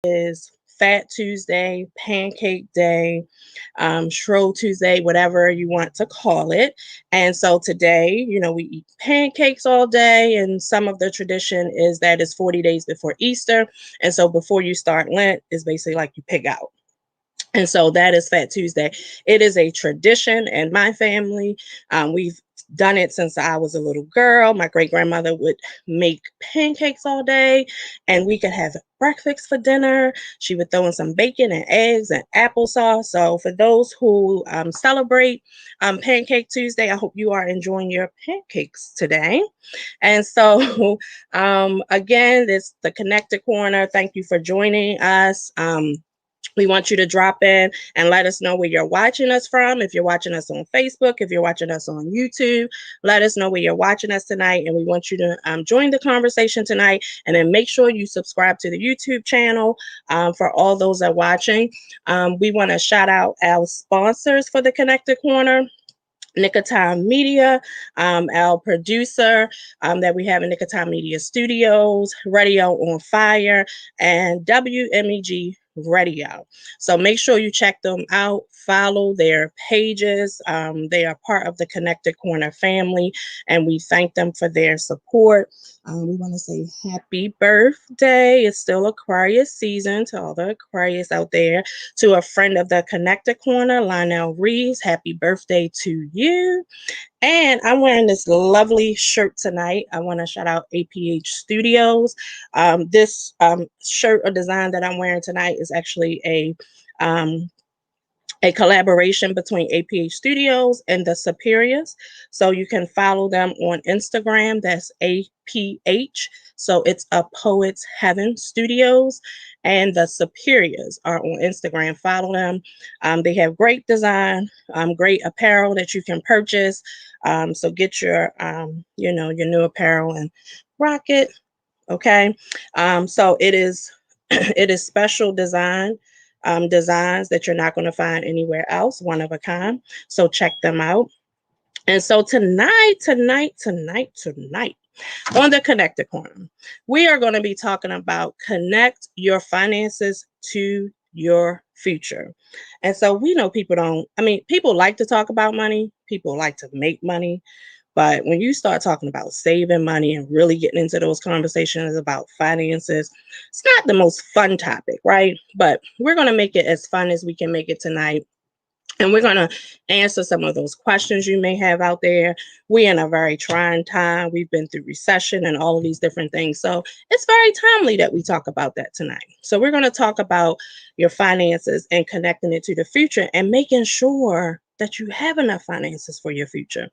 is Fat Tuesday, Pancake Day, Shrove Tuesday, whatever you want to call it. And so today, we eat pancakes all day. And some of the tradition is that it's 40 days before Easter. And so before you start Lent, is basically like you pig out. And so that is Fat Tuesday. It is a tradition in my family. We've done it since I was a little girl. My great grandmother would make pancakes all day, and we could have breakfast for dinner. She would throw in some bacon and eggs and applesauce. So, for those who celebrate Pancake Tuesday, I hope you are enjoying your pancakes today. And so, again, this the Connected Corner. Thank you for joining us. We want you to drop in and let us know where you're watching us from. If you're watching us on Facebook, if you're watching us on YouTube, let us know where you're watching us tonight. And we want you to join the conversation tonight. And then make sure you subscribe to the YouTube channel for all those that are watching. We want to shout out our sponsors for the Connected Corner. Nicotine Media, our producer that we have in Nicotine Media Studios, Radio on Fire, and WMEG Radio. So make sure you check them out, follow their pages. They are part of the Connected Corner family, and we thank them for their support. We want to say happy birthday. It's still Aquarius season to all the Aquarius out there. To a friend of the Connected Corner, Lionel Reeves, happy birthday to you. And I'm wearing this lovely shirt tonight. I want to shout out APH Studios. This shirt or design that I'm wearing tonight is actually a collaboration between APH Studios and the Superiors. So you can follow them on Instagram. That's APH. So it's a Poet's Heaven Studios, and the Superiors are on Instagram. Follow them. They have great design, great apparel that you can purchase. So get your, your new apparel and rock it. Okay. So it is, it is special designs that you're not going to find anywhere else, one of a kind. So check them out. And so tonight, on the Connected Corner, we are going to be talking about connect your finances to your future. And so we know people like to talk about money, people like to make money. But when you start talking about saving money and really getting into those conversations about finances, it's not the most fun topic, right? But we're going to make it as fun as we can make it tonight. And we're going to answer some of those questions you may have out there. We're in a very trying time. We've been through recession and all of these different things. So it's very timely that we talk about that tonight. So we're going to talk about your finances and connecting it to the future and making sure that you have enough finances for your future.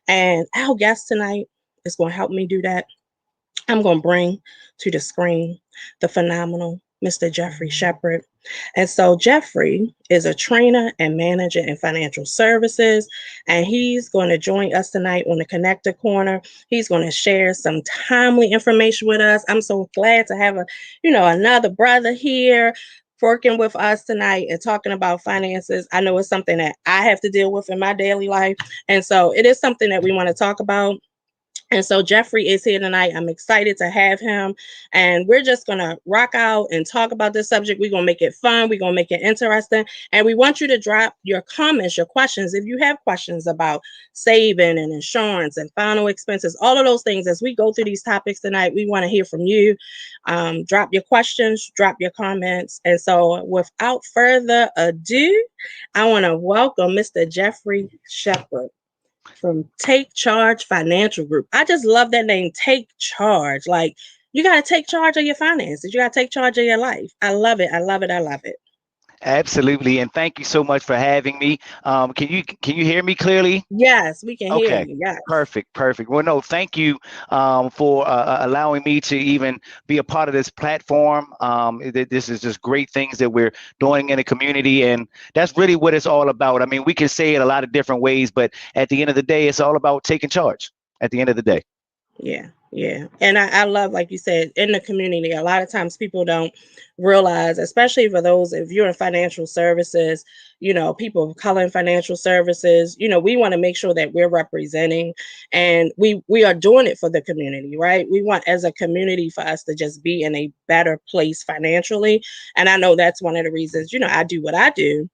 And our guest tonight is going to help me do that. I'm going to bring to the screen the phenomenal Mr. Jeffrey Shepard. And so Jeffrey is a trainer and manager in financial services, and he's going to join us tonight on the Connected Corner. He's going to share some timely information with us. I'm so glad to have another brother here working with us tonight and talking about finances. I know it's something that I have to deal with in my daily life. And so it is something that we want to talk about. And so Jeffrey is here tonight. I'm excited to have him. And we're just going to rock out and talk about this subject. We're going to make it fun. We're going to make it interesting. And we want you to drop your comments, your questions. If you have questions about saving and insurance and final expenses, all of those things, as we go through these topics tonight, we want to hear from you. Drop your questions, drop your comments. And so without further ado, I want to welcome Mr. Jeffrey Shepard from Take Charge Financial Group. I just love that name, Take Charge. Like, you got to take charge of your finances. You got to take charge of your life. I love it. I love it. I love it. Absolutely, and thank you so much for having me. Can you hear me clearly? Yes, we can hear Okay, you. Yes. perfect. Well, no, thank you for allowing me to even be a part of this platform. This is just great things that we're doing in the community, and that's really what it's all about. I mean, we can say it a lot of different ways, but at the end of the day, it's all about taking charge. At the end of the day. Yeah. Yeah. And I love, like you said, in the community, a lot of times people don't realize, especially for those, if you're in financial services, people of color in financial services, we want to make sure that we're representing, and we are doing it for the community, right? We want, as a community, for us to just be in a better place financially. And I know that's one of the reasons, I do what I do.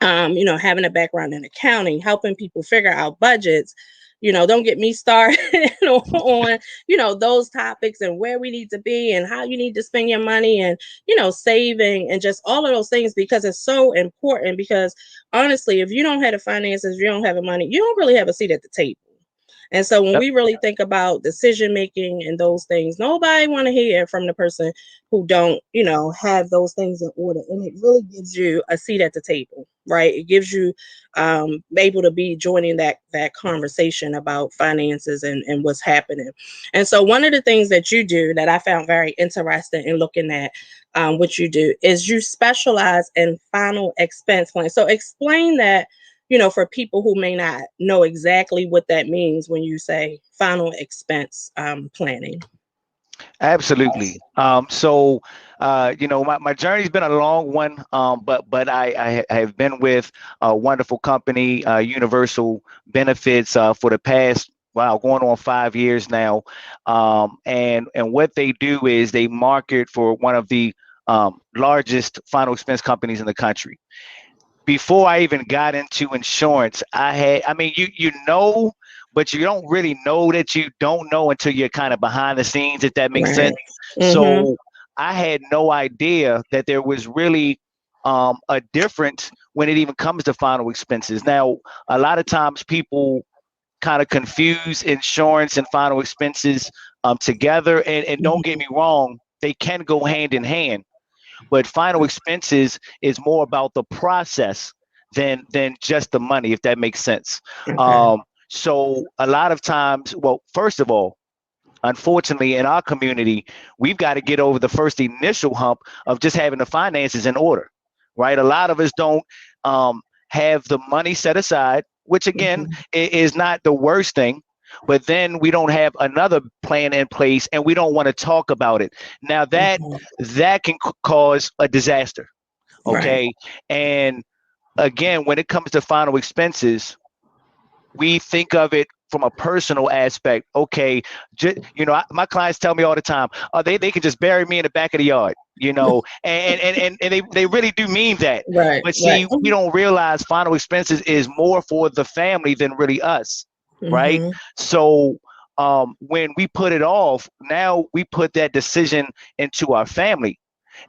Having a background in accounting, helping people figure out budgets. Don't get me started on, those topics and where we need to be and how you need to spend your money, and, saving and just all of those things, because it's so important. Because honestly, if you don't have the finances, if you don't have the money, you don't really have a seat at the table. And so when Yep. we really think about decision making and those things, nobody want to hear from the person who don't, have those things in order. And it really gives you a seat at the table, right? It gives you able to be joining that conversation about finances and what's happening. And so one of the things that you do that I found very interesting in looking at what you do is you specialize in final expense planning. So explain that, for people who may not know exactly what that means when you say final expense planning. Absolutely. My journey's been a long one, but I have been with a wonderful company, Universal Benefits, for the past, wow, going on 5 years now. And what they do is they market for one of the largest final expense companies in the country. Before I even got into insurance, I mean, but you don't really know that you don't know until you're kind of behind the scenes, if that makes Right. sense. Mm-hmm. So I had no idea that there was really a difference when it even comes to final expenses. Now, a lot of times people kind of confuse insurance and final expenses together. And don't get me wrong, they can go hand in hand, but final expenses is more about the process than just the money, if that makes sense. Okay. So a lot of times, well, first of all, unfortunately, in our community, we've got to get over the first initial hump of just having the finances in order, right? A lot of us don't um, have the money set aside, which again Mm-hmm. is not the worst thing. But then we don't have another plan in place, and we don't want to talk about it. Now Mm-hmm. that can cause a disaster. Right. Okay, and again, when it comes to final expenses, we think of it from a personal aspect. Okay, my clients tell me all the time, oh, they can just bury me in the back of the yard, and they really do mean that. Right. But Right. see, we don't realize final expenses is more for the family than really us, right? Mm-hmm. So when we put it off, now we put that decision into our family.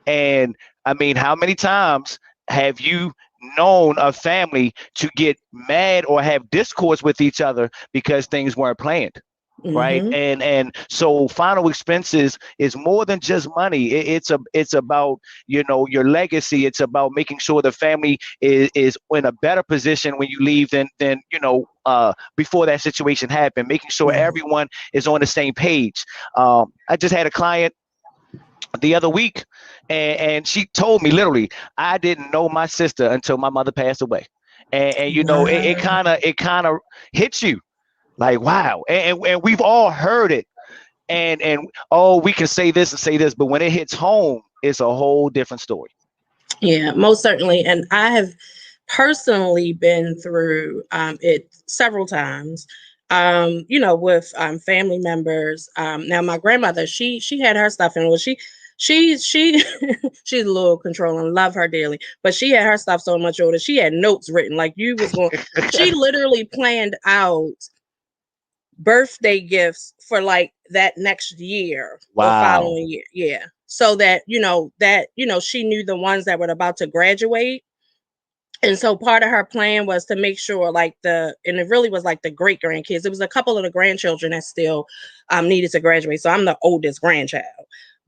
And I mean, how many times have you known a family to get mad or have discourse with each other because things weren't planned? Right. Mm-hmm. And so final expenses is more than just money. It's about, your legacy. It's about making sure the family is in a better position when you leave than before that situation happened, making sure Right. everyone is on the same page. I just had a client the other week, and she told me literally, I didn't know my sister until my mother passed away. And it Wow. kind of hits you like, wow. And we've all heard it, and oh, we can say this and say this, but when it hits home, it's a whole different story. Yeah, most certainly. And I have personally been through it several times. With family members. Now, my grandmother, she had her stuff in. Well, she she's a little controlling. Love her dearly, but she had her stuff so much older. She had notes written like you was going. She literally planned out birthday gifts for like that next year or Wow. following year. Yeah. So that, she knew the ones that were about to graduate. And so part of her plan was to make sure like and it really was like the great grandkids. It was a couple of the grandchildren that still needed to graduate. So I'm the oldest grandchild.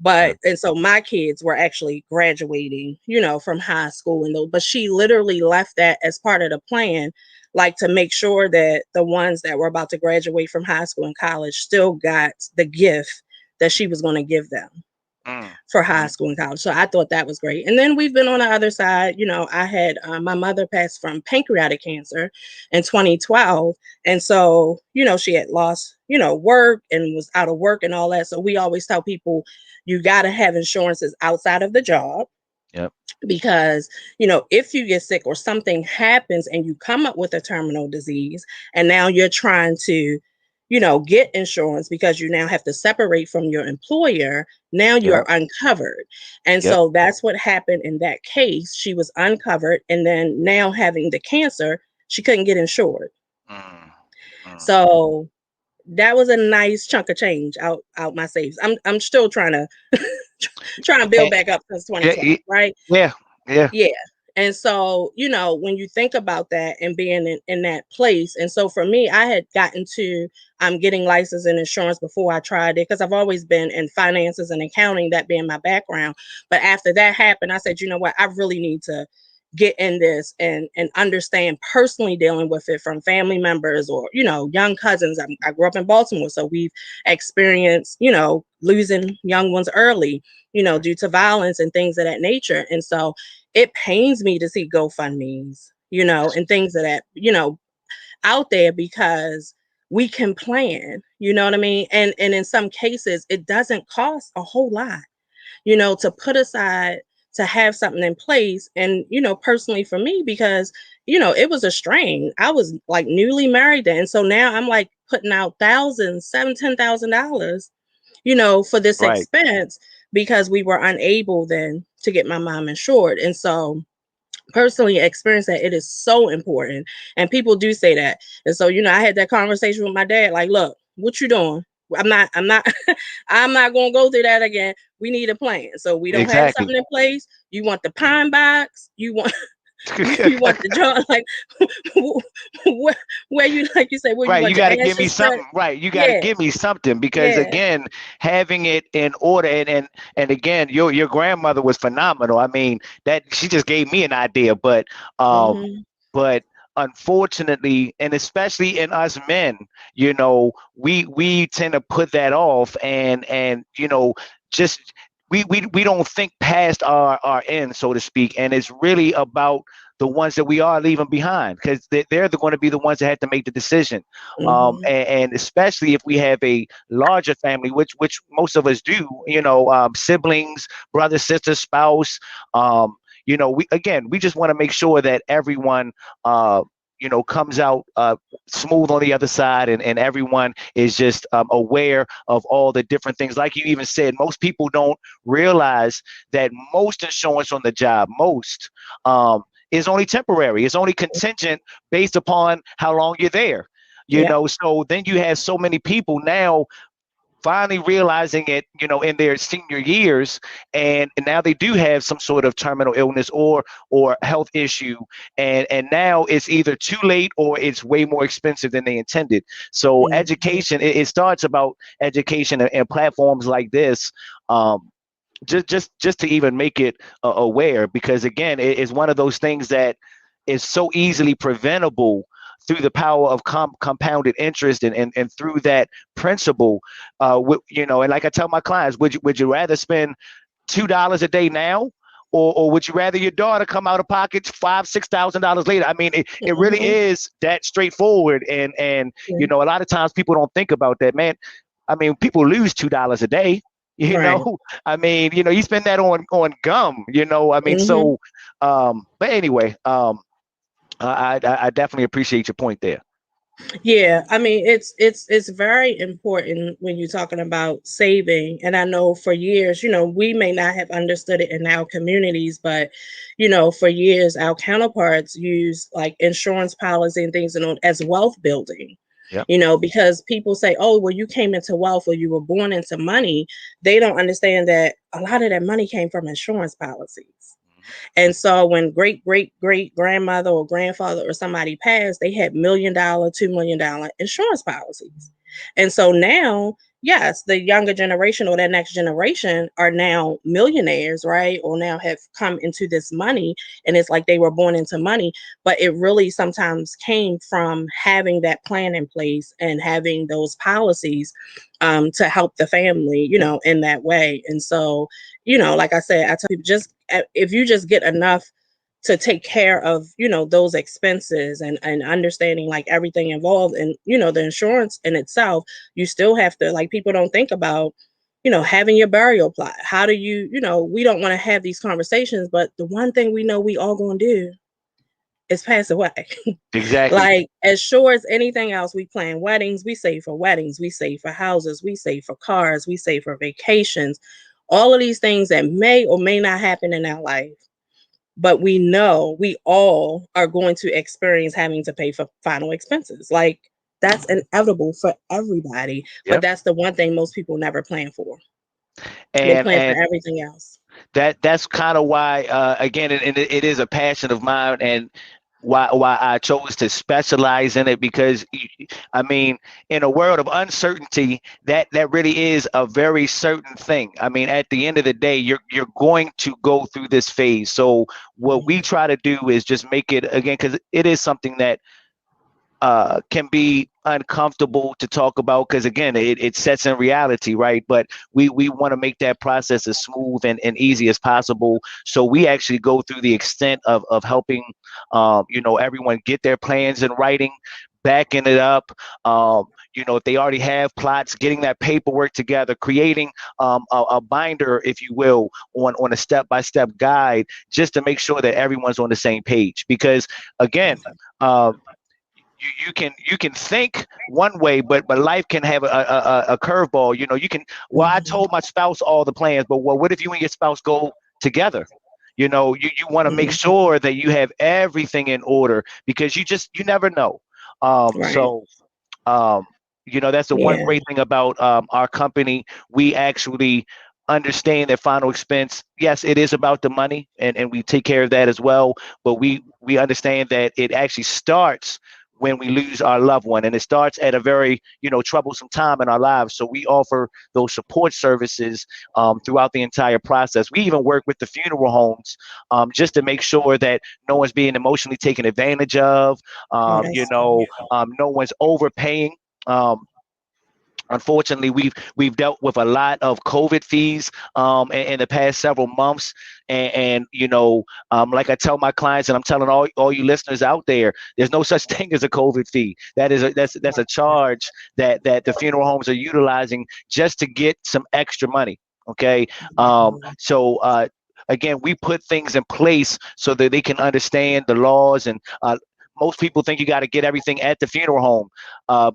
Yeah. And so my kids were actually graduating, from high school and those, but she literally left that as part of the plan, like to make sure that the ones that were about to graduate from high school and college still got the gift that she was going to give them. Mm, for high mm, school and college. So I thought that was great. And then we've been on the other side. I had my mother passed from pancreatic cancer in 2012. And so, she had lost, work and was out of work and all that. So we always tell people you got to have insurances outside of the job yep. because if you get sick or something happens and you come up with a terminal disease and now you're trying to get insurance because you now have to separate from your employer, now you are Yep. uncovered. And Yep. so that's what happened in that case. She was uncovered, and then now having the cancer, she couldn't get insured. Mm, mm. So that was a nice chunk of change out my saves. I'm still trying to build And, back up since yeah. 2012, right? Yeah. Yeah. Yeah. And so, when you think about that and being in that place, and so for me, I had gotten to getting license and insurance before I tried it because I've always been in finances and accounting, that being my background. But after that happened, I said, you know what, I really need to get in this and understand personally dealing with it from family members or young cousins. I grew up in Baltimore, so we've experienced losing young ones early, due to violence and things of that nature. And so it pains me to see GoFundMe's, and things of that, out there because we can plan, you know what I mean? And in some cases, it doesn't cost a whole lot, to put aside to have something in place. And, personally for me, because, it was a strain. I was like newly married then. And so now I'm like putting out thousands, $7,000, for this Right. expense because we were unable then to get my mom insured. And so personally experience that it is so important, and people do say that. And so I had that conversation with my dad, like, look, what you doing? I'm not I'm not going to go through that again. We need a plan. So we don't have Exactly. something in place. You want the pine box, you want you want the joint, like where, where you, like you say, where you Right, you want your got to give me ashes spread. something. Right, you got to Yeah, give me something because yeah. again, having it in order and again, your grandmother was phenomenal. I mean, that she just gave me an idea, um, Hmm. but unfortunately, and especially in us men, we tend to put that off and just we don't think past our end, so to speak, and it's really about the ones that we are leaving behind because they're going to be the ones that have to make the decision. Hmm. And especially if we have a larger family, which most of us do, siblings, brother, sister, spouse. We just want to make sure that everyone comes out smooth on the other side, and everyone is just aware of all the different things. Like you even said, most people don't realize that most insurance on the job, is only temporary. It's only contingent based upon how long you're there. Yeah. So then you have so many people now finally realizing it, in their senior years, and now they do have some sort of terminal illness or health issue, and now it's either too late or it's way more expensive than they intended. So Hmm. education, it starts about education and platforms like this. Just to even make it aware, because again, it is one of those things that is so easily preventable through the power of compounded interest and through that principle. And like I tell my clients, would you rather spend $2 a day now, or would you rather your daughter come out of pocket $5,000-6,000 later? I mean, it really Hmm. is that straightforward. And Yeah. a lot of times people don't think about that, man. I mean, people lose $2 a day. Right. I mean, you spend that on gum. I mean, Hmm. so. But anyway, I definitely appreciate your point there. Yeah, I mean it's very important when you're talking about saving. And I know for years, we may not have understood it in our communities, but for years our counterparts use like insurance policy and things as wealth building. Yep. Because people say, "Oh, well, you came into wealth or you were born into money." They don't understand that a lot of that money came from insurance policies. And so when great great great grandmother or grandfather or somebody passed, they had $1 million, $2 million insurance policies. And so now yes, the younger generation or that next generation are now millionaires, right? Or now have come into this money, and it's like they were born into money, but it really sometimes came from having that plan in place and having those policies to help the family, in that way. And so, like I said, I tell people, just if you just get enough to take care of those expenses, and understanding like everything involved, and the insurance in itself, you still have to, like, people don't think about having your burial plot. How do we don't want to have these conversations, but the one thing we know we all gonna do is pass away. Exactly. Like, as sure as anything else, we plan weddings, we save for weddings, we save for houses, we save for cars, we save for vacations, all of these things that may or may not happen in our life, but we know we all are going to experience having to pay for final expenses. Like, that's inevitable for everybody. But Yep. that's the one thing most people never plan for. They And plan for and everything else. that's kind of why, again, and it is a passion of mine, and why I chose to specialize in it, because I mean, in a world of uncertainty, that really is a very certain thing. I mean, at the end of the day, you're going to go through this phase. So what we Mhm. try to do is just make it, again, because it is something that can be uncomfortable to talk about, because again, it sets in reality, right? But we want to make that process as smooth and easy as possible. So we actually go through the extent of helping everyone get their plans in writing, backing it up. If they already have plots, getting that paperwork together, creating a binder, if you will, on a step-by-step guide, just to make sure that everyone's on the same page. Because again, um, you can think one way, but life can have a curveball. You can, well, I Mhm. told my spouse all the plans, but well, what if you and your spouse go together? You want to make Mhm. sure that you have everything in order, because you never know. Right. So um, that's the one Yeah. great thing about our company. We actually understand that final expense, yes, it is about the money, and we take care of that as well. But we understand that it actually starts when we lose our loved one, and it starts at a very troublesome time in our lives. So we offer those support services throughout the entire process. We even work with the funeral homes, just to make sure that no one's being emotionally taken advantage of. Yes. No one's overpaying. Um, Unfortunately, we've dealt with a lot of COVID fees in the past several months, and like I tell my clients, and I'm telling all you listeners out there, there's no such thing as a COVID fee. That's a charge that the funeral homes are utilizing just to get some extra money. Okay, Mhm. so again, we put things in place so that they can understand the laws, and most people think you got to get everything at the funeral home.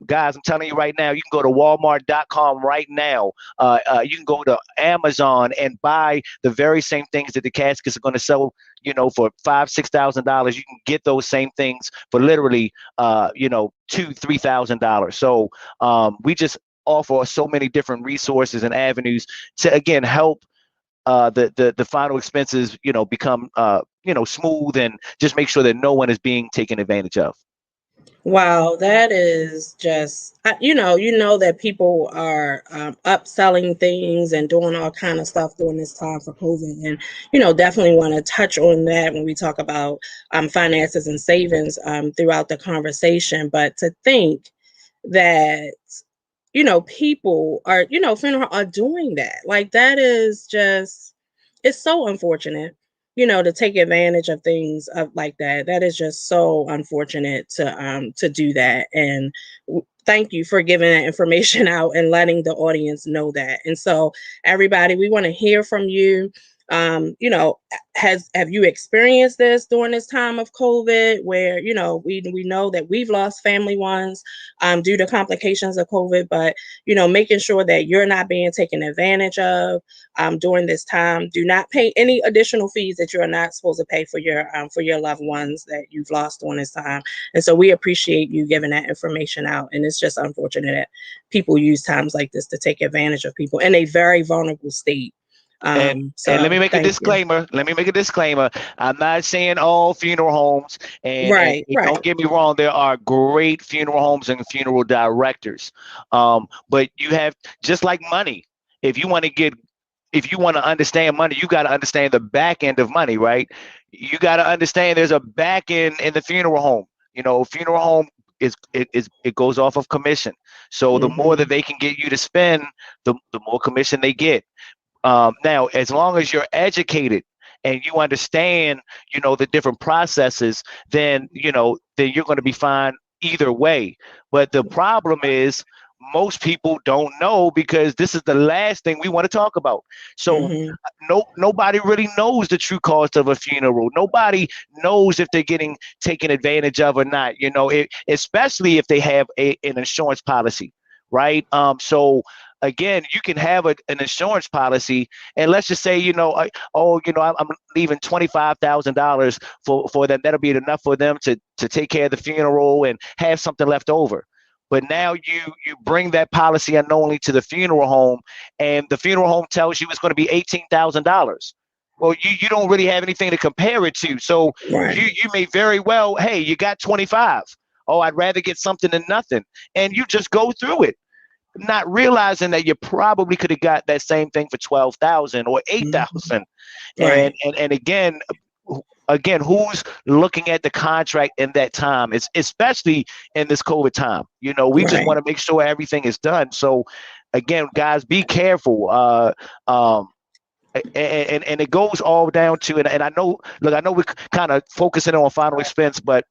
Guys, I'm telling you right now, you can go to Walmart.com right now. You can go to Amazon and buy the very same things that the caskets are going to sell, for $5,000, $6,000. You can get those same things for literally, $2,000, $3,000. So we just offer so many different resources and avenues to, again, help the final expenses, become smooth, and just make sure that no one is being taken advantage of. Wow, that is just, that people are upselling things and doing all kind of stuff during this time for COVID, and definitely want to touch on that when we talk about finances and savings throughout the conversation. But to think that people are, funeral are doing that. Like, that is just, it's so unfortunate, to take advantage of things of like that. That is just so unfortunate to do that. And thank you for giving that information out and letting the audience know that. And so, everybody, we want to hear from you. Have you experienced this during this time of COVID, where we know that we've lost family ones due to complications of COVID, but making sure that you're not being taken advantage of during this time. Do not pay any additional fees that you're not supposed to pay for your loved ones that you've lost during this time. And so we appreciate you giving that information out. And it's just unfortunate that people use times like this to take advantage of people in a very vulnerable state. And let me So make a thank you. disclaimer. Let me make a disclaimer. I'm not saying all funeral homes, and Right, right. don't get me wrong, there are great funeral homes and funeral directors. But you have, just like money. If you want to get, if you want to understand money, you got to understand the back end of money, right? You got to understand there's a back end in the funeral home. Funeral home it goes off of commission. So the more Hmm. that they can get you to spend, the more commission they get. Now, as long as you're educated and you understand, the different processes, then you're going to be fine either way. But the problem is most people don't know, because this is the last thing we want to talk about. So Hmm. nobody really knows the true cost of a funeral. Nobody knows if they're getting taken advantage of or not. Especially if they have an insurance policy, right? So again, you can have an insurance policy, and let's just say, I'm leaving $25,000 for them. That'll be enough for them to take care of the funeral and have something left over. But now you bring that policy unknowingly to the funeral home, and the funeral home tells you it's going to be $18,000. Well, you don't really have anything to compare it to, so Right. you may very well, hey, you got 25. Oh, I'd rather get something than nothing, and you just go through it, not realizing that you probably could have got that same thing for 12,000 or Hmm. 8,000. And Right. again, who's looking at the contract in that time? It's especially in this COVID time. We just Right. want to make sure everything is done. So again, guys, be careful. Um, and it goes all down to, and I know, look, I know we're kind of focusing on final expense, but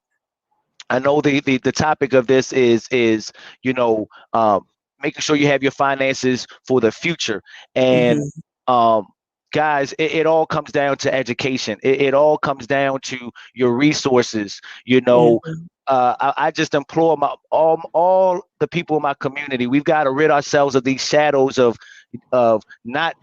I know the topic of this is you know um, making sure you have your finances for the future. And Hmm. um, guys, it all comes down to education. It all comes down to your resources. Hmm. I just implore all the people in my community. We've got to rid ourselves of these shadows of not.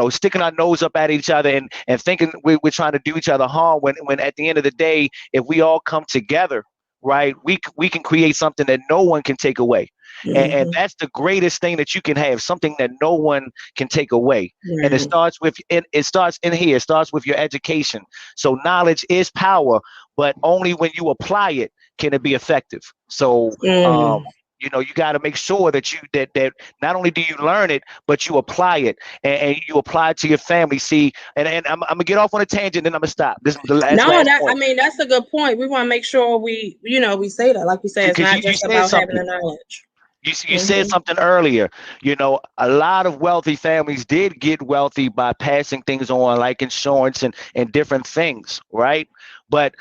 Sticking our nose up at each other and thinking we're trying to do each other harm, when at the end of the day, if we all come together, right, we can create something that no one can take away. And Hmm. that's the greatest thing that you can have, something that no one can take away. And Right. it starts in here. It starts with your education. So knowledge is power, but only when you apply it can it be effective. So Mm. you got to make sure that not only do you learn it, but you apply it, and you apply it to your family. See, and I'm gonna get off on a tangent, then I'm gonna stop. This is the No, last that I point. mean that's a good point. We want to make sure we say that, like you say, it's Because not you just said about having something. the knowledge. You said Hmm. something earlier. A lot of wealthy families did get wealthy by passing things on, like insurance and different things, right? But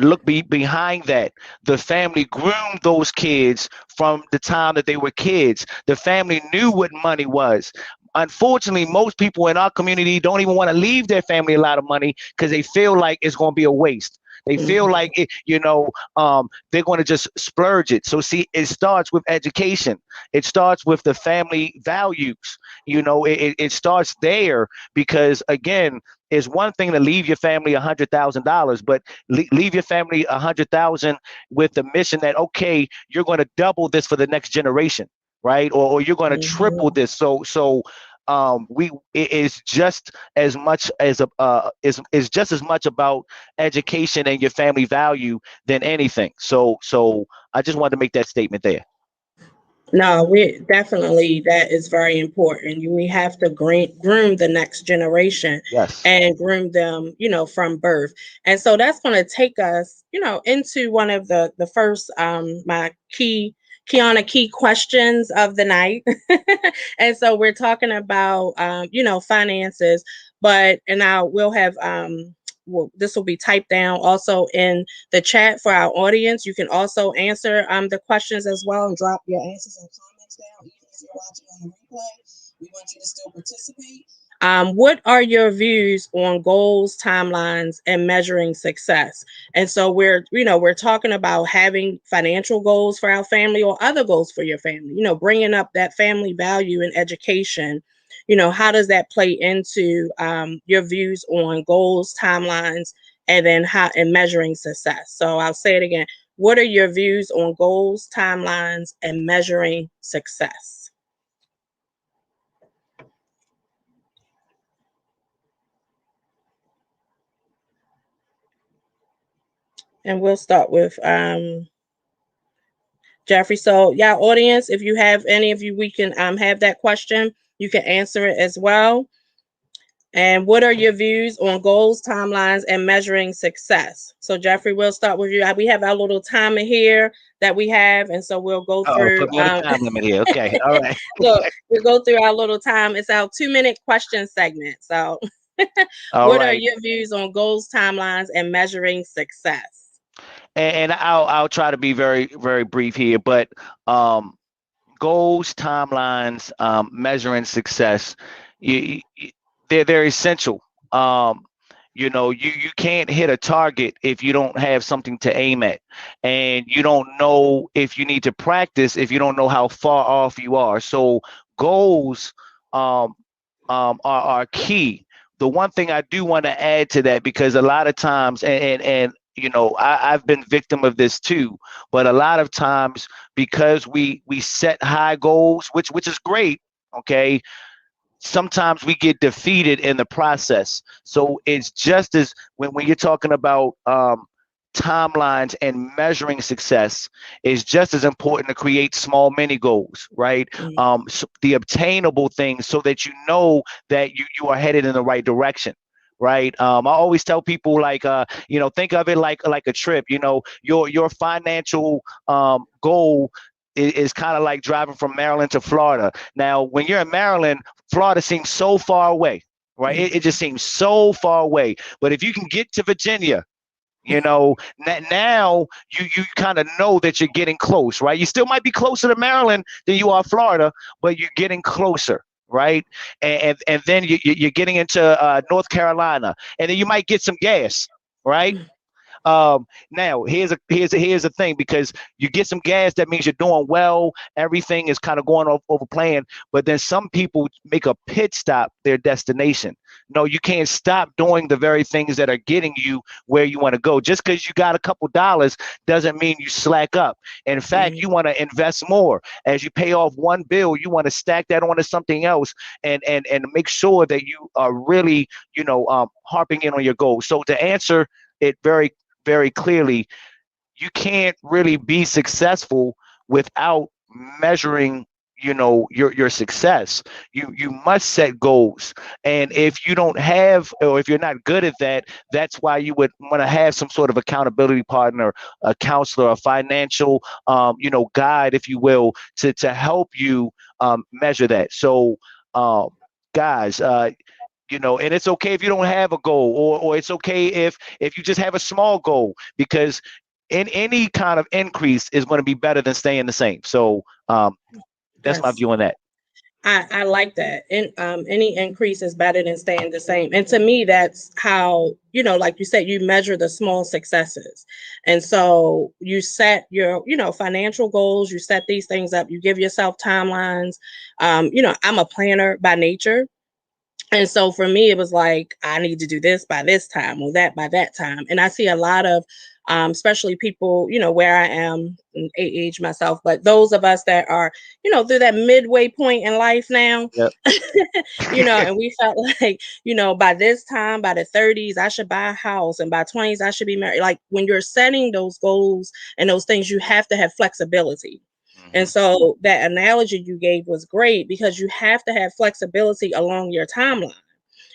look behind that. The family groomed those kids from the time that they were kids. The family knew what money was. Unfortunately, most people in our community don't even want to leave their family a lot of money because they feel like it's going to be a waste. They feel Hmm. like they're going to just splurge it. So see, it starts with education. It starts with the family values. It starts there, because again, it's one thing to leave your family $100,000, but leave your family 100,000 with the mission that, okay, you're going to double this for the next generation, right? Or you're going to triple Hmm. this. So we it is just as much as a is just as much about education and your family value than anything. So I just wanted to make that statement there. No, we definitely that is very important. We have to groom the next generation Yes. and groom them, from birth. And so that's going to take us, into one of the first my Kiana key questions of the night. And so we're talking about finances, but and now we'll have this will be typed down also in the chat for our audience. You can also answer the questions as well and drop your answers and comments down, even if you're watching on the replay. We want you to still participate. What are your views on goals, timelines, and measuring success? And so we're talking about having financial goals for our family or other goals for your family. Bringing up that family value and education. How does that play into your views on goals, timelines, and then how and measuring success? So I'll say it again. What are your views on goals, timelines, and measuring success? And we'll start with Jeffrey. So, yeah, audience, if you have any of you, we can have that question. You can answer it as well. And what are your views on goals, timelines, and measuring success? So, Jeffrey, we'll start with you. We have our little timer here that we have, and so we'll go Oh, through. put me on a time limit here. Okay, all right. So we'll go through our little time. It's our 2 minute question segment. So, All what are right. your views on goals, timelines, and measuring success? And I'll try to be very very brief here, but um, goals, timelines, measuring success, you, they're essential. Um, you can't hit a target if you don't have something to aim at, and you don't know if you need to practice if you don't know how far off you are. So goals um, are key. The one thing I do want to add to that, because a lot of times, and I've been victim of this too, but a lot of times because we set high goals, which is great, okay, sometimes we get defeated in the process. So it's just as when you're talking about timelines and measuring success, is just as important to create small mini goals, right? Mm, So the obtainable things, so that you know that you are headed in the right direction. Right. I always tell people, like, think of it like a trip. Your financial goal is kind of like driving from Maryland to Florida. Now, when you're in Maryland, Florida seems so far away, right? It mm, just seems so far away. But if you can get to Virginia, now you kind of know that you're getting close, right? You still might be closer to Maryland than you are Florida, but you're getting closer, right? And then you're getting into North Carolina, and then you might get some gas, right? Now here's a thing, because you get some gas, that means you're doing well, everything is kind of going off over plan. But then some people make a pit stop their destination. No, you can't stop doing the very things that are getting you where you want to go. Just because you got a couple dollars doesn't mean you slack up. In fact, mm, you want to invest more. As you pay off one bill, you want to stack that onto something else, and make sure that you are really harping in on your goals. So to answer it very clearly, you can't really be successful without measuring your success. You must set goals, and if you don't have, or if you're not good at that, that's why you would want to have some sort of accountability partner, a counselor, a financial guide, if you will, to help you measure that. So um, guys, and it's okay if you don't have a goal, or it's okay if you just have a small goal, because in any kind of increase is going to be better than staying the same. So that's my that's view on that. I like that. And any increase is better than staying the same. And to me, that's how, like you said, you measure the small successes. And so you set your, financial goals, you set these things up, you give yourself timelines. I'm a planner by nature. And so for me, it was like, I need to do this by this time or that by that time. And I see a lot of, especially people, where I am, age myself, but those of us that are, through that midway point in life now, Yep. and we felt like, by this time, by the 30s, I should buy a house, and by 20s, I should be married. Like when you're setting those goals and those things, you have to have flexibility. And Hmm. so that analogy you gave was great because you have to have flexibility along your timeline.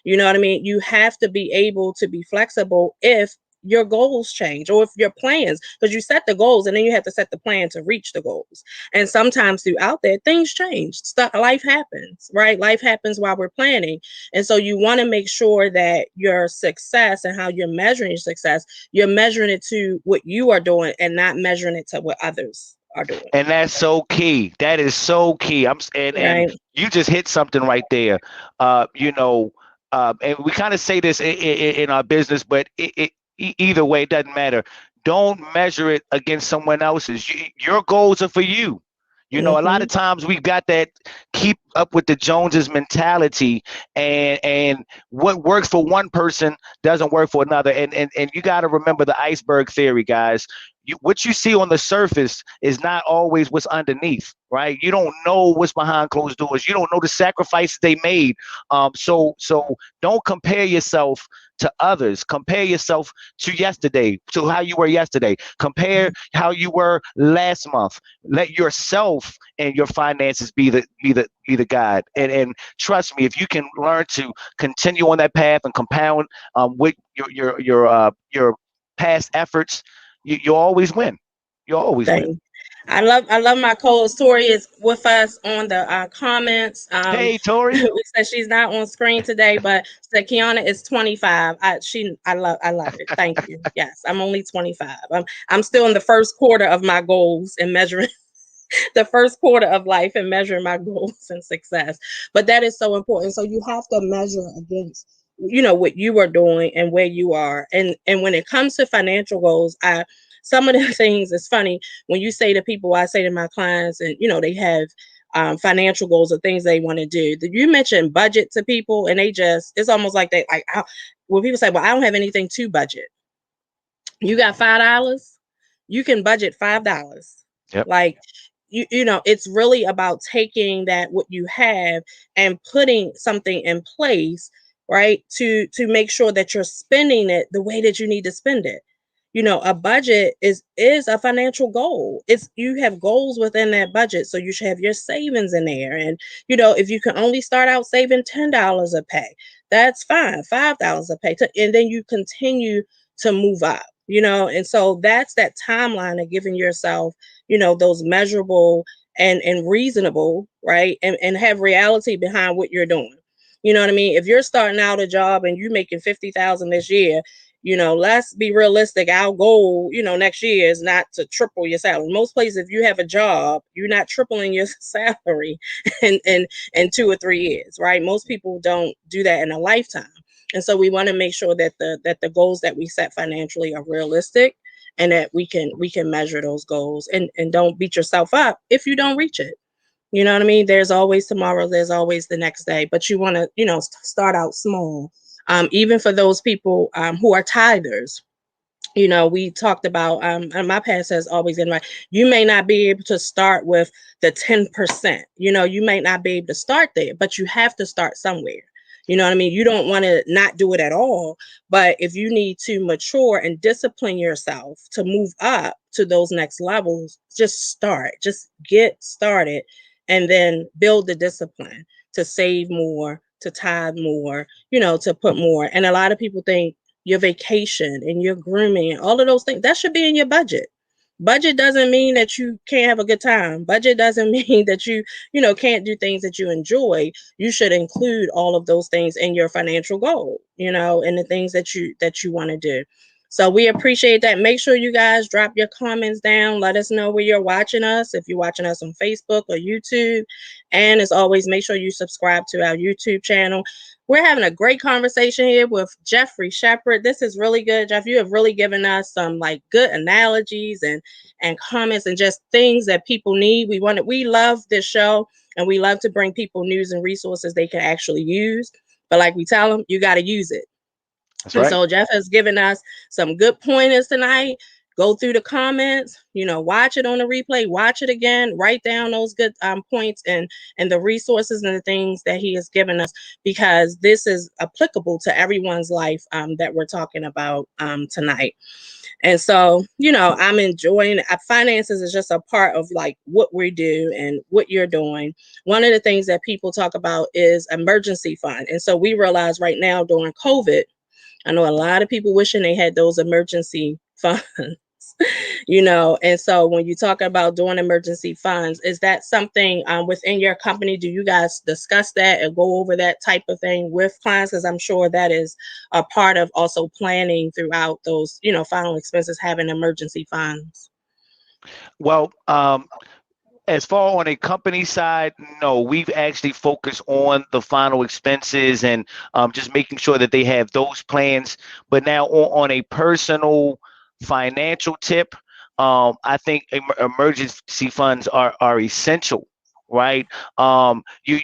You know what I mean? You have to be able to be flexible if your goals change or if your plans, because you set the goals and then you have to set the plan to reach the goals. And sometimes throughout that, things change. Stuff, life happens, right? Life happens while we're planning. And so you want to make sure that your success and how you're measuring your success, you're measuring it to what you are doing and not measuring it to what others are doing. And that's so key. That is so key. And Right. you just hit something right there. And we kind of say this in our business, but either way, it doesn't matter. Don't measure it against someone else's. Your goals are for you. A lot of Mm-hmm. times we've got that keep up with the Joneses mentality, and what works for one person doesn't work for another. And you got to remember the iceberg theory, guys. What you see on the surface is not always what's underneath, right? You don't know what's behind closed doors. You don't know the sacrifices they made. So don't compare yourself to others. Compare yourself to yesterday, to how you were yesterday. Compare how you were last month. Let yourself and your finances be the guide. And trust me, if you can learn to continue on that path and compound with your past efforts, you'll always win. You'll always win. Thing. I love my co-host Tori is with us on the comments. Hey, Tori. We said she's not on screen today, but said Kiana is 25. I love it. Thank you. Yes, I'm only 25. I'm still in the first quarter of my goals and measuring the first quarter of life and measuring my goals and success. But that is so important. So you have to measure against what you are doing and where you are. And when it comes to financial goals, I some of the things, it's funny when you say to people, I say to my clients, and they have financial goals or things they want to do. You mention budget to people, and it's almost like when people say, well, I don't have anything to budget. You got $5, you can budget $5. Yep. Like it's really about taking that what you have and putting something in place, right? To make sure that you're spending it the way that you need to spend it. A budget is a financial goal. You have goals within that budget, so you should have your savings in there. And if you can only start out saving $10 a pay, that's fine. $5 a pay, and then you continue to move up. And so that's that timeline of giving yourself, those measurable and reasonable, right? And have reality behind what you're doing. You know what I mean? If you're starting out a job and you're making 50,000 this year, let's be realistic. Our goal, next year is not to triple your salary. Most places, if you have a job, you're not tripling your salary in 2 or 3 years, right? Most people don't do that in a lifetime. And so we want to make sure that the goals that we set financially are realistic, and that we can measure those goals, and don't beat yourself up if you don't reach it. You know what I mean? There's always tomorrow, there's always the next day, but you want to, start out small. Even for those people who are tithers, we talked about, and my past has always been right. You may not be able to start with the 10%. You may not be able to start there, but you have to start somewhere. You know what I mean? You don't want to not do it at all. But if you need to mature and discipline yourself to move up to those next levels, just start. Just get started, and then build the discipline to save more, to tithe more, to put more. And a lot of people think your vacation and your grooming and all of those things, that should be in your budget. Budget doesn't mean that you can't have a good time. Budget doesn't mean that can't do things that you enjoy. You should include all of those things in your financial goal, and the things that you want to do. So we appreciate that. Make sure you guys drop your comments down. Let us know where you're watching us, if you're watching us on Facebook or YouTube. And as always, make sure you subscribe to our YouTube channel. We're having a great conversation here with Jeffrey Shepard. This is really good, Jeff. You have really given us some good analogies and comments and just things that people need. We love this show, and we love to bring people news and resources they can actually use. But like we tell them, you got to use it. That's And right. so Jeff has given us some good pointers tonight. Go through the comments, watch it on the replay, watch it again, write down those good points and the resources and the things that he has given us, because this is applicable to everyone's life that we're talking about tonight. And so, I'm enjoying finances is just a part of what we do and what you're doing. One of the things that people talk about is emergency fund. And so we realize right now during COVID, I know a lot of people wishing they had those emergency funds, and so when you talk about doing emergency funds, is that something within your company? Do you guys discuss that and go over that type of thing with clients? Because I'm sure that is a part of also planning throughout those, final expenses, having emergency funds. Well, as far on a company side, no, we've actually focused on the final expenses and just making sure that they have those plans. But now on a personal financial tip, I think emergency funds are essential, right? You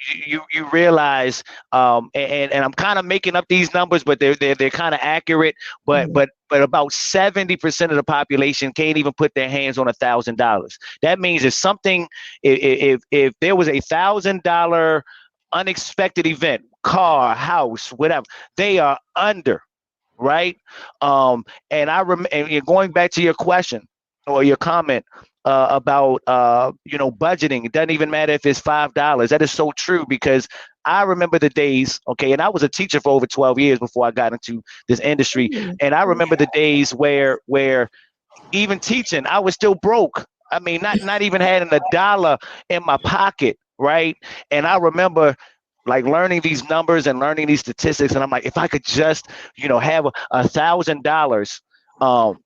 realize, and I'm kind of making up these numbers, but they're kind of accurate. But Mhm. but about 70% of the population can't even put their hands on $1,000. That means if something, if there was $1,000 unexpected event, car, house, whatever, they are under. right? And and you're going back to your question or your comment about budgeting. It doesn't even matter if it's $5. That is so true because I remember the days. Okay, and I was a teacher for over 12 years before I got into this industry, Mm, and I remember the days where even teaching, I was still broke. I mean, not even having a dollar in my pocket, right? And I remember like learning these numbers and learning these statistics, and I'm like, if I could just, have $1,000, um,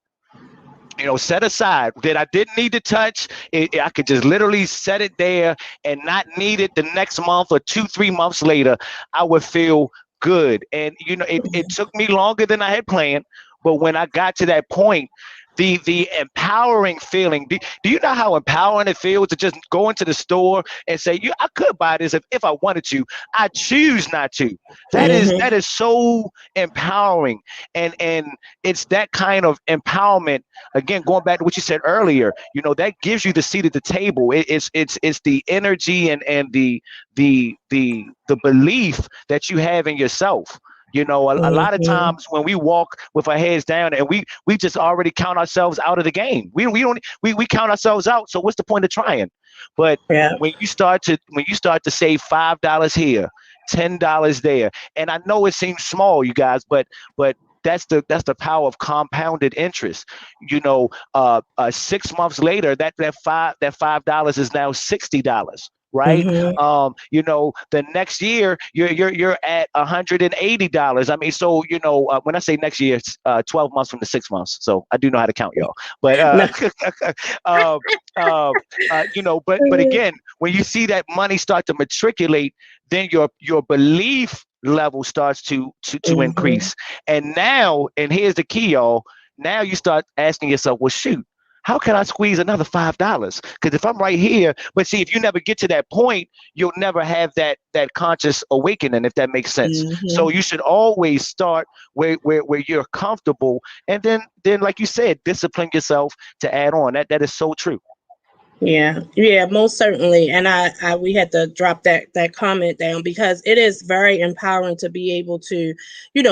set aside that I didn't need to touch. I could just literally set it there and not need it the next month or 2, 3 months later. I would feel good. And it took me longer than I had planned. But when I got to that point, the empowering feeling. Do you know how empowering it feels to just go into the store and say, I could buy this if I wanted to. I choose not to. That mhm, is so empowering. And it's that kind of empowerment, again, going back to what you said earlier, that gives you the seat at the table. It's the energy and the belief that you have in yourself. A lot of mhm. times when we walk with our heads down and we just already count ourselves out of the game. We count ourselves out. So what's the point of trying? But Yeah. when you start to save $5 here, $10 there, and I know it seems small, you guys, but that's the power of compounded interest. 6 months later, that $5 is now $60, right? Mhm. The next year you're at $180. I mean, so when I say next year, it's 12 months from the 6 months. So I do know how to count, y'all. But No. uh, uh, but again, when you see that money start to matriculate, then your belief level starts to Mhm. increase. And here's the key, y'all. Now you start asking yourself, well, shoot, how can I squeeze another $5? Because if I'm right here, but see, if you never get to that point, you'll never have that conscious awakening, if that makes sense. So Mhm. you should always start where you're comfortable, and then like you said, discipline yourself to add on. That is so true. Yeah, yeah, most certainly. And I we had to drop that comment down because it is very empowering to be able to,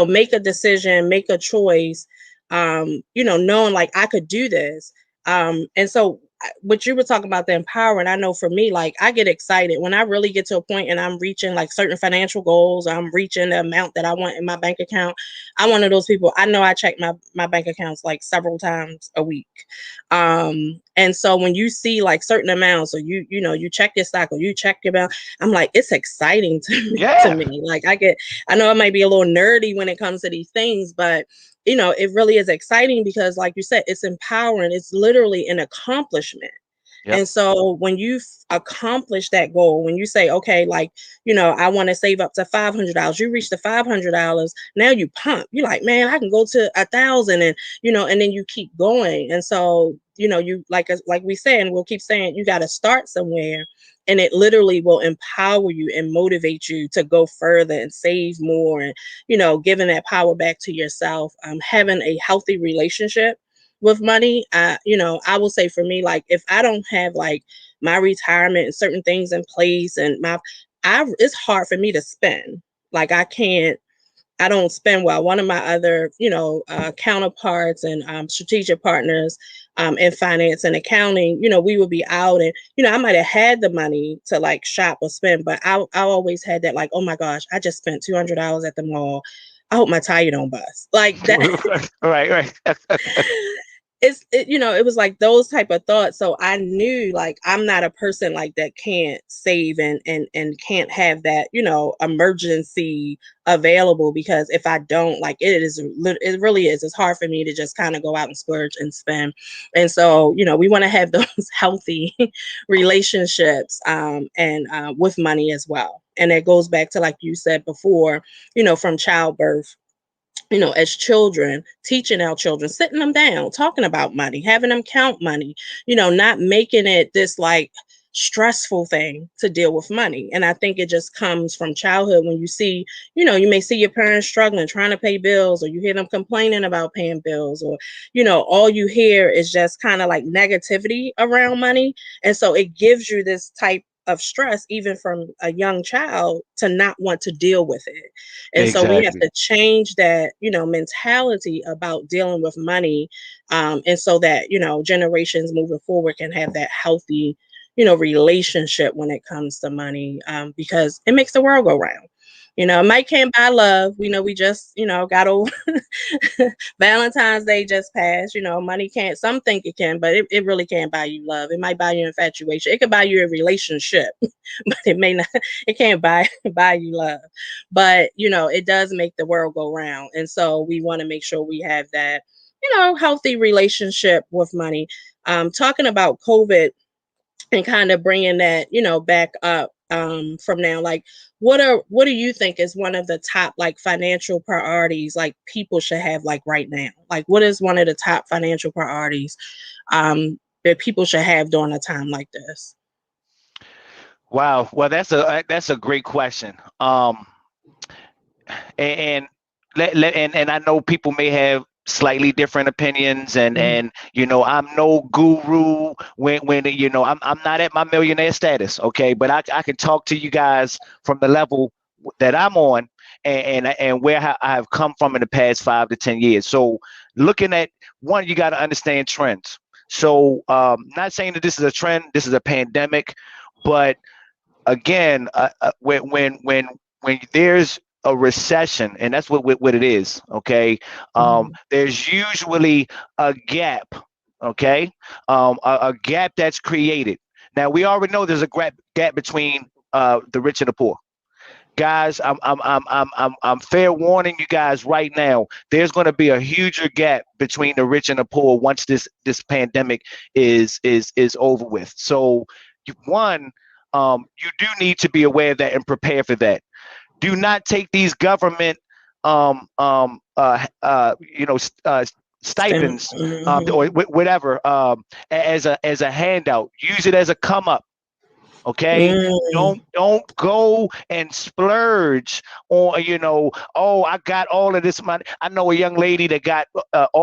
make a decision, make a choice, knowing like I could do this. And so what you were talking about the empowering, I know for me, like I get excited when I really get to a point and I'm reaching like certain financial goals, I'm reaching the amount that I want in my bank account. I'm one of those people. I know I check my bank accounts like several times a week. And so when you see like certain amounts or you check your stock or you check your balance, I'm like, it's exciting to me to Yeah. me. Like I know I might be a little nerdy when it comes to these things, but it really is exciting because like you said, it's empowering. It's literally an accomplishment. Yep. And so when you've accomplished that goal, when you say, okay, like, I want to save up to $500, you reach the $500, now you pump. You're like, man, I can go to 1,000 and then you keep going. And so, you like we say, and we'll keep saying, you got to start somewhere and it literally will empower you and motivate you to go further and save more and, giving that power back to yourself, having a healthy relationship with money. I will say for me, like if I don't have like my retirement and certain things in place and it's hard for me to spend. Like I don't spend well. One of my other, counterparts and strategic partners in finance and accounting, we would be out and, I might have had the money to like shop or spend, but I always had that like, oh my gosh, I just spent $200 at the mall. I hope my tire don't bust. Like that, Right, right. it was like those type of thoughts. So I knew like I'm not a person like that can't save and can't have that, emergency available because if I don't, like it really is, it's hard for me to just kind of go out and splurge and spend. And so, we want to have those healthy relationships and with money as well. And it goes back to like you said before, from childbirth, as children, teaching our children, sitting them down, talking about money, having them count money, not making it this like stressful thing to deal with money. And I think it just comes from childhood when you see, you may see your parents struggling, trying to pay bills, or you hear them complaining about paying bills, or, all you hear is just kind of like negativity around money. And so it gives you this type of stress, even from a young child, to not want to deal with it. And so we have Exactly. to change that, mentality about dealing with money, and so that, generations moving forward can have that healthy, relationship when it comes to money, because it makes the world go round. Money can't buy love. We know we just, got over Valentine's Day just passed. Money can't, some think it can, but it really can't buy you love. It might buy you infatuation. It could buy you a relationship, but it may not, it can't buy buy you love. But it does make the world go round. And so we want to make sure we have that, healthy relationship with money. Talking about COVID and kind of bringing that back up, from now, like what do you think is one of the top, like, financial priorities, like, people should have, like, right now? Like, what is one of the top financial priorities, that people should have during a time like this? Wow. Well, that's a great question. And and I know people may have slightly different opinions, Mhm, and I'm no guru when I'm not at my millionaire status, okay, but I can talk to you guys from the level that I'm on, and where I have come from in the past 5 to 10 years. So looking at one, you got to understand trends. So not saying that this is a trend, this is a pandemic, but again, when there's a recession, and that's what it is, okay. mhm, There's usually a gap, okay, a gap that's created. Now we already know there's a gap between the rich and the poor. Guys, I'm fair warning you guys right now. There's going to be a huger gap between the rich and the poor once this pandemic is over with. So, one, you do need to be aware of that and prepare for that. Do not take these government um, um, uh, uh, you know stipends, mhm, or whatever, as a handout. Use it as a come up. Okay, mm, don't go and splurge on, oh, I got all of this money. I know a young lady that got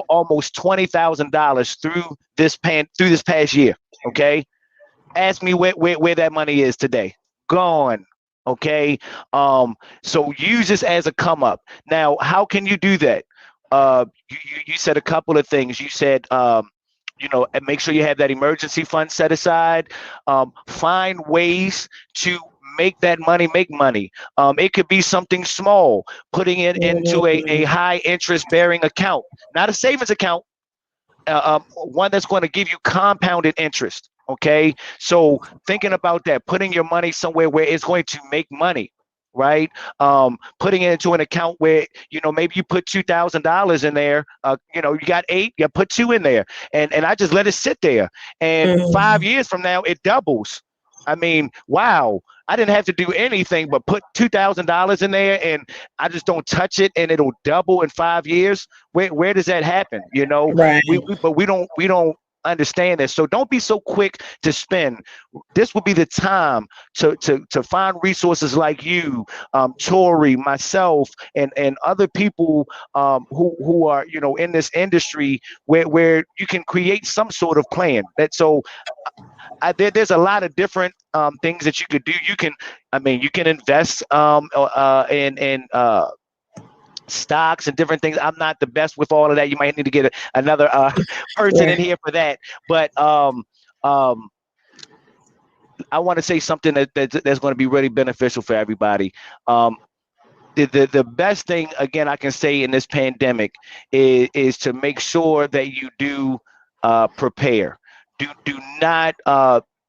almost $20,000 through this past year. Okay, ask me where that money is today. Gone. Okay. So use this as a come up. Now, how can you do that? You said a couple of things. You said, and make sure you have that emergency fund set aside. Find ways to make that money make money. It could be something small, putting it into a mm, high interest bearing account, not a savings account, one that's going to give you compounded interest. Okay, so thinking about that, putting your money somewhere where it's going to make money, right? Putting it into an account where maybe you put $2,000 in there. You got eight, you put two in there, and I just let it sit there. And mm, 5 years from now, it doubles. I mean, wow! I didn't have to do anything but put $2,000 in there, and I just don't touch it, and it'll double in 5 years. Where does that happen? right. But we don't understand this. So don't be so quick to spend. This will be the time to find resources like you, Tori, myself, and other people, who are in this industry, where you can create some sort of plan. There's a lot of different things that you could do. You can invest in stocks and different things. I'm not the best with all of that. You might need to get another person in Right. here for that. But um, I want to say something that's going to be really beneficial for everybody. Um, the best thing, again, I can say in this pandemic is to make sure that you do prepare. Do not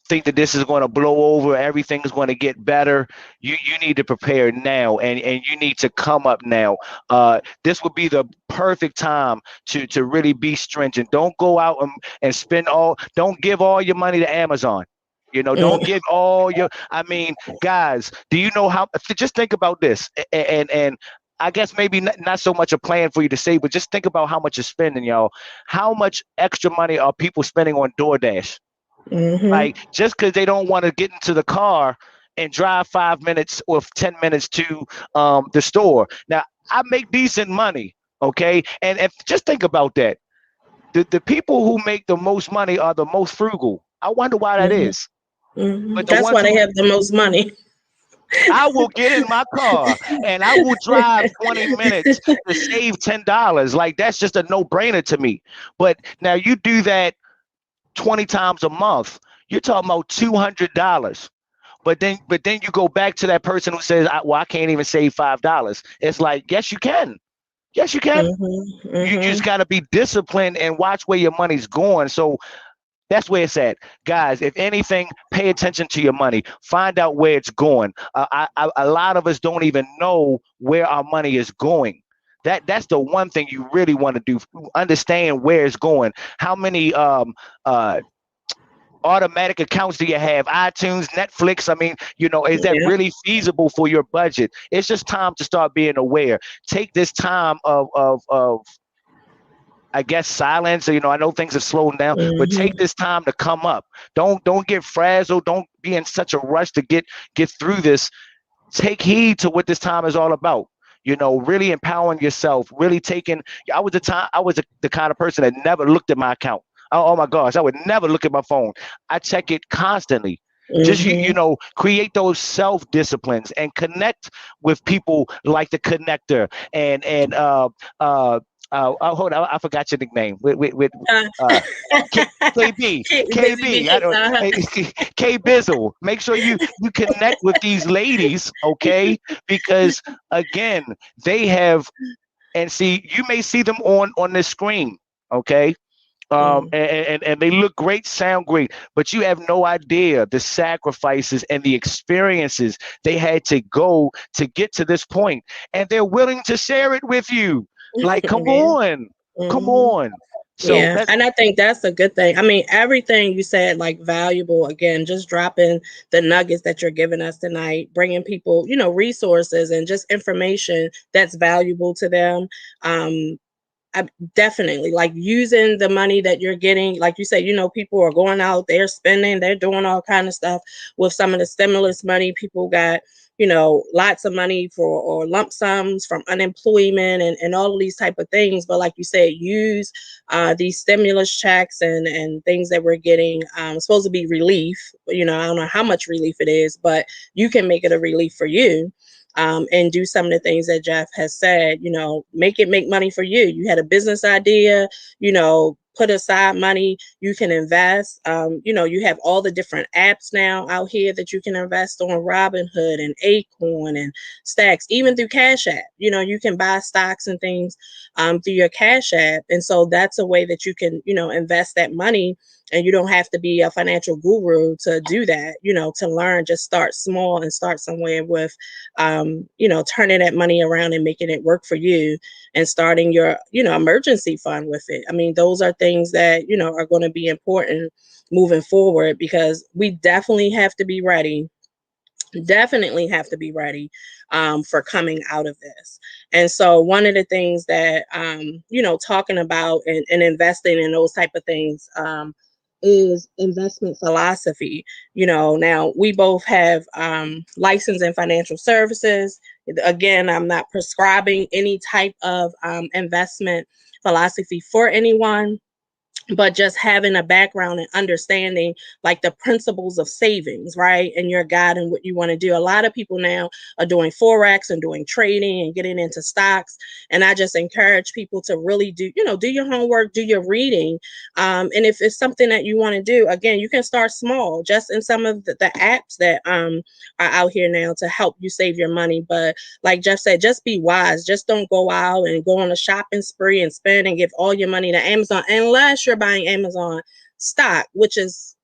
think that this is going to blow over. Everything is going to get better. You need to prepare now, and you need to come up now. This would be the perfect time to really be stringent. Don't go out and spend all. Don't give all your money to Amazon. Don't Mm, give all your. I mean, guys, do you know how? Just think about this, and I guess maybe not so much a plan for you to say, but just think about how much you're spending, y'all. How much extra money are people spending on DoorDash? mhm, Like, just because they don't want to get into the car and drive 5 minutes or 10 minutes to the store. Now, I make decent money, okay, and if just think about that. The people who make the most money are the most frugal. I wonder why that mhm. is. But the That's ones why they who have the most money. I will get in my car and I will drive 20 minutes to save $10. Like that's just a no-brainer to me. But now you do that 20 times a month, you're talking about $200. But then you go back to that person who says, well, I can't even save $5. It's like, yes, you can. Yes, you can. Mm-hmm, You just mm-hmm. got to be disciplined and watch where your money's going. So that's where it's at, guys. If anything, pay attention to your money. Find out where it's going. A lot of us don't even know where our money is going. That's the one thing you really want to do. Understand where it's going. How many uh, automatic accounts do you have? iTunes, Netflix. I mean, is that Yeah. really feasible for your budget? It's just time to start being aware. Take this time of I guess silence. I know things are slowing down, but take Mm-hmm. this time to come up. Don't get frazzled. Don't be in such a rush to get through this. Take heed to what this time is all about. Really empowering yourself. Really taking. I was the kind of person that never looked at my account. Oh my gosh, I would never look at my phone. I check it constantly. Just Mm-hmm. create those self disciplines and connect with people like the connector and hold on, I forgot your nickname. With Uh, uh, K, KB, busy KB, I bee. don't K Bizzle. Make sure you connect with these ladies, okay? Because again, they have and see you may see them on this screen, okay? Mm. And they look great, sound great, but you have no idea the sacrifices and the experiences they had to go to get to this point, and they're willing to share it with you. Like, Yeah. come Mm-hmm. on. So Yeah, that's and I think that's a good thing. I mean, everything you said, like valuable, again, just dropping the nuggets that you're giving us tonight, bringing people, resources and just information that's valuable to them. Um, I definitely like using the money that you're getting. Like you said, people are going out, they're spending, they're doing all kind of stuff with some of the stimulus money. People got, lots of money for or lump sums from unemployment and all of these type of things. But like you said, use these stimulus checks and things that we're getting. Supposed to be relief. I don't know how much relief it is, but you can make it a relief for you, and do some of the things that Jeff has said, make money for you. You had a business idea, put aside money, you can invest. You have all the different apps now out here that you can invest on, Robinhood and Acorn and Stacks, even through Cash App. You can buy stocks and things through your Cash App. And so that's a way that you can, invest that money, and you don't have to be a financial guru to do that, to learn. Just start small and start somewhere with turning that money around and making it work for you, and starting your, emergency fund with it. I mean, those are things that, are going to be important moving forward, because we definitely have to be ready for coming out of this. And so one of the things that, talking about and investing in those type of things, is investment philosophy. Now we both have license in financial services. Again, I'm not prescribing any type of investment philosophy for anyone, but just having a background and understanding like the principles of savings, right? And your guide and what you want to do. A lot of people now are doing forex and doing trading and getting into stocks, and I just encourage people to really do your homework, do your reading, and if it's something that you want to do, again, you can start small, just in some of the apps that are out here now to help you save your money. But like Jeff said, just be wise. Just don't go out and go on a shopping spree and spend and give all your money to Amazon, unless you're buying Amazon stock, which is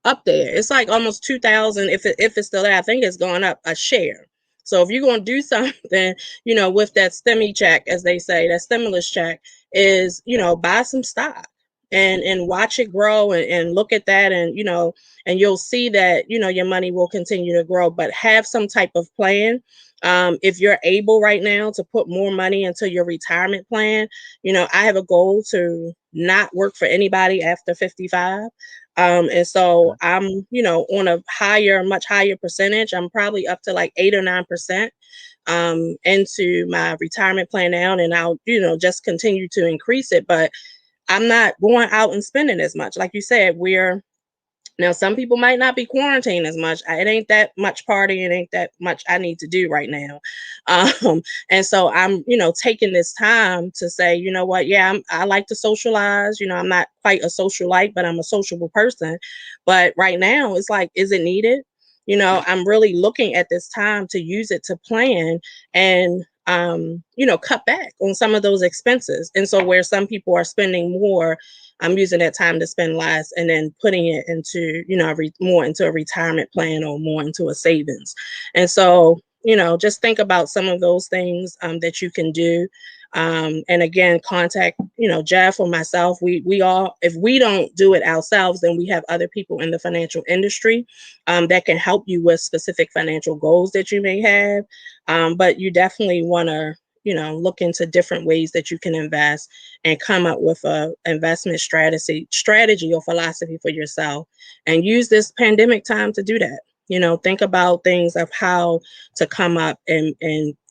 up there. It's like almost 2,000, if it's still there. I think it's going up a share. So if you're going to do something, with that stimmy check, as they say, that stimulus check, is, buy some stock and watch it grow, and look at that, and and you'll see that, your money will continue to grow. But have some type of plan. If you're able right now to put more money into your retirement plan, I have a goal to not work for anybody after 55. And so I'm, on a much higher percentage. I'm probably up to like 8 or 9% into my retirement plan now, and I'll, just continue to increase it. But I'm not going out and spending as much. Like you said, we're Now, some people might not be quarantined as much. It ain't that much party. It ain't that much I need to do right now. And so I'm, taking this time to say, you know what? Yeah, I like to socialize. I'm not quite a socialite, but I'm a sociable person. But right now, it's like, is it needed? I'm really looking at this time to use it to plan and, cut back on some of those expenses. And so where some people are spending more, I'm using that time to spend less and then putting it into, more into a retirement plan or more into a savings. And so, just think about some of those things that you can do. And again, contact, Jeff or myself. We all, if we don't do it ourselves, then we have other people in the financial industry that can help you with specific financial goals that you may have. But you definitely want to, look into different ways that you can invest and come up with a investment strategy or philosophy for yourself, and use this pandemic time to do that. Think about things of how to come up and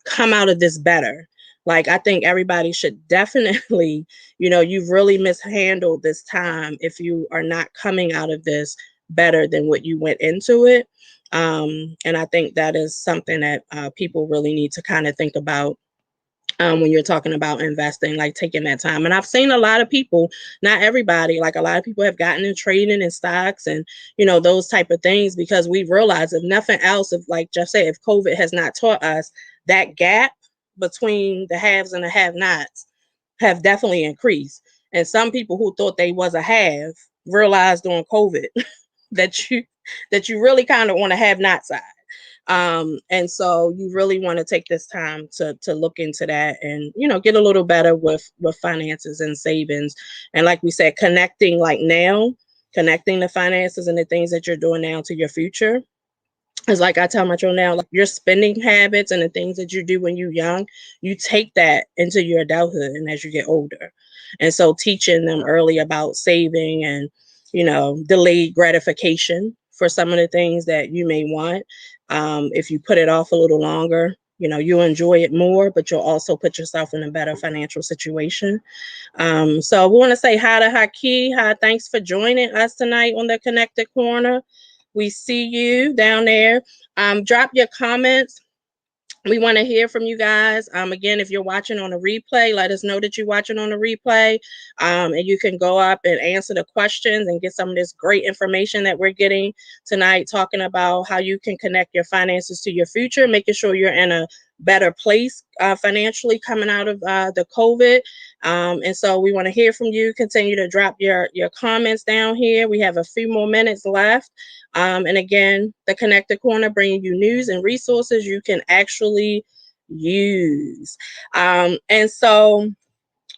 come out of this better. Like, I think everybody should definitely, you've really mishandled this time if you are not coming out of this better than what you went into it. And I think that is something that people really need to kind of think about when you're talking about investing, like taking that time. And I've seen a lot of people, not everybody, like a lot of people have gotten in trading in stocks and, those type of things, because we've realized, if nothing else, if, like Jeff said, if COVID has not taught us, that gap between the haves and the have-nots have definitely increased. And some people who thought they was a have realized during COVID that you really kind of want to have not side. And so you really want to take this time to look into that and, get a little better with finances and savings. And like we said, connecting the finances and the things that you're doing now to your future. It's like I tell my children now, like, your spending habits and the things that you do when you're young, you take that into your adulthood and as you get older. And so teaching them early about saving and, delayed gratification for some of the things that you may want. If you put it off a little longer, you'll enjoy it more, but you'll also put yourself in a better financial situation. So we want to say hi to Haki. Hi, thanks for joining us tonight on the Connected Corner. We see you down there. Drop your comments. We want to hear from you guys. Again, if you're watching on a replay, let us know that you're watching on a replay. And you can go up and answer the questions and get some of this great information that we're getting tonight, talking about how you can connect your finances to your future, making sure you're in a better place financially coming out of the COVID. And so we want to hear from you. Continue to drop your comments down here. We have a few more minutes left. And again, the Connected Corner, bringing you news and resources you can actually use. And so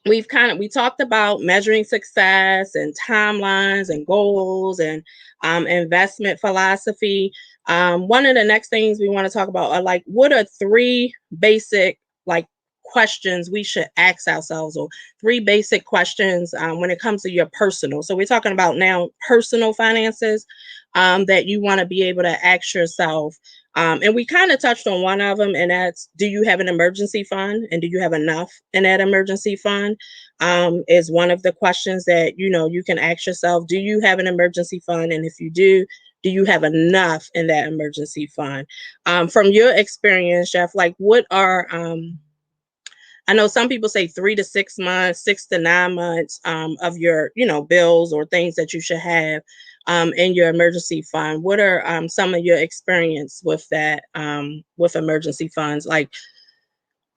we talked about measuring success and timelines and goals and investment philosophy. One of the next things we want to talk about are, like, what are three basic, like, questions we should ask ourselves, or three basic questions when it comes to your personal. So we're talking about now personal finances that you want to be able to ask yourself. And we kind of touched on one of them, and that's, do you have an emergency fund, and do you have enough in that emergency fund? Is one of the questions that you can ask yourself. Do you have an emergency fund? And if you do you have enough in that emergency fund? From your experience, Jeff, like, what are I know some people say 3 to 6 months, 6 to 9 months of your, bills or things that you should have in your emergency fund. What are some of your experience with that, with emergency funds, like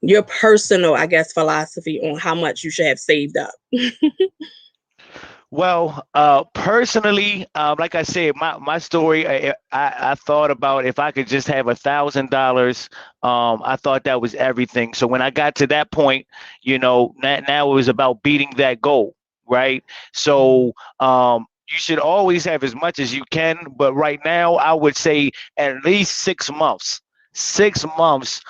your personal, I guess, philosophy on how much you should have saved up? Well, personally, like I said, my story, I thought about, if I could just have $1,000, I thought that was everything. So when I got to that point, now it was about beating that goal, right? So you should always have as much as you can, but right now I would say at least 6 months. 6 months,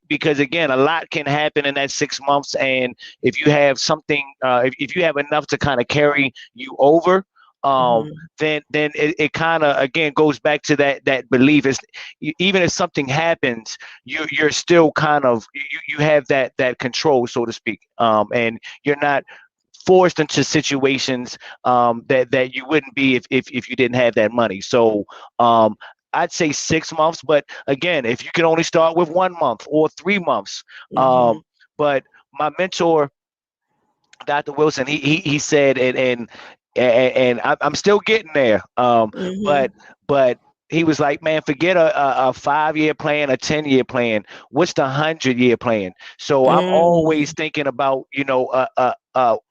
because again, a lot can happen in that 6 months, and if you have something, if you have enough to kind of carry you over, um, Mhm. then it kind of again goes back to that belief is, even if something happens, you're still kind of, you have that control, so to speak, and you're not forced into situations that you wouldn't be if you didn't have that money. So um, I'd say 6 months, but again, if you can only start with 1 month or 3 months, Mhm. but my mentor, Dr. Wilson, he said, and I'm still getting there. Mhm. But he was like, man, forget a 5 year plan, a 10 year plan. What's the 100 year plan? So I'm always Mm. thinking about,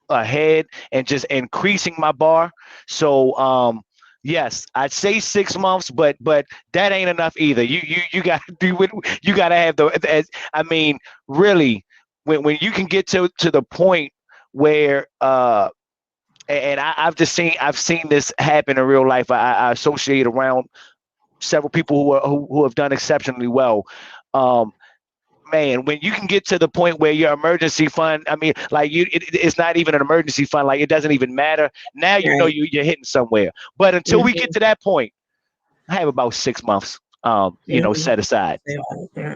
ahead and just increasing my bar. So yes, I'd say 6 months, but that ain't enough either. You got to do it. You got to have I mean, really, when you can get to the point where and I've seen this happen in real life. I associate around several people who have done exceptionally well. Um, Man, when you can get to the point where your emergency fund, I mean, like it's not even an emergency fund, like it doesn't even matter. Now you know Right. you're hitting somewhere. But until we get Mhm. to that point, I have about 6 months, Mhm. set aside. Yeah.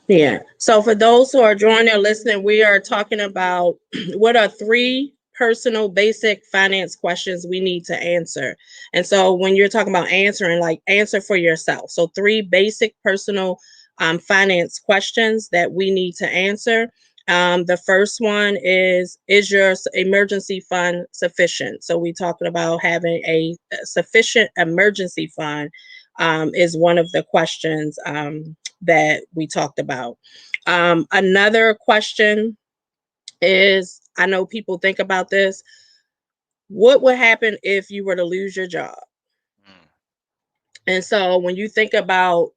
Yeah. So for those who are joining or listening, we are talking about what are three personal basic finance questions we need to answer. And so when you're talking about answering, like answer for yourself. So three basic personal finance questions that we need to answer. The first one is your emergency fund sufficient? So we're talking about having a sufficient emergency fund is one of the questions that we talked about. Another question is, I know people think about this. What would happen if you were to lose your job? Mm. And so when you think about,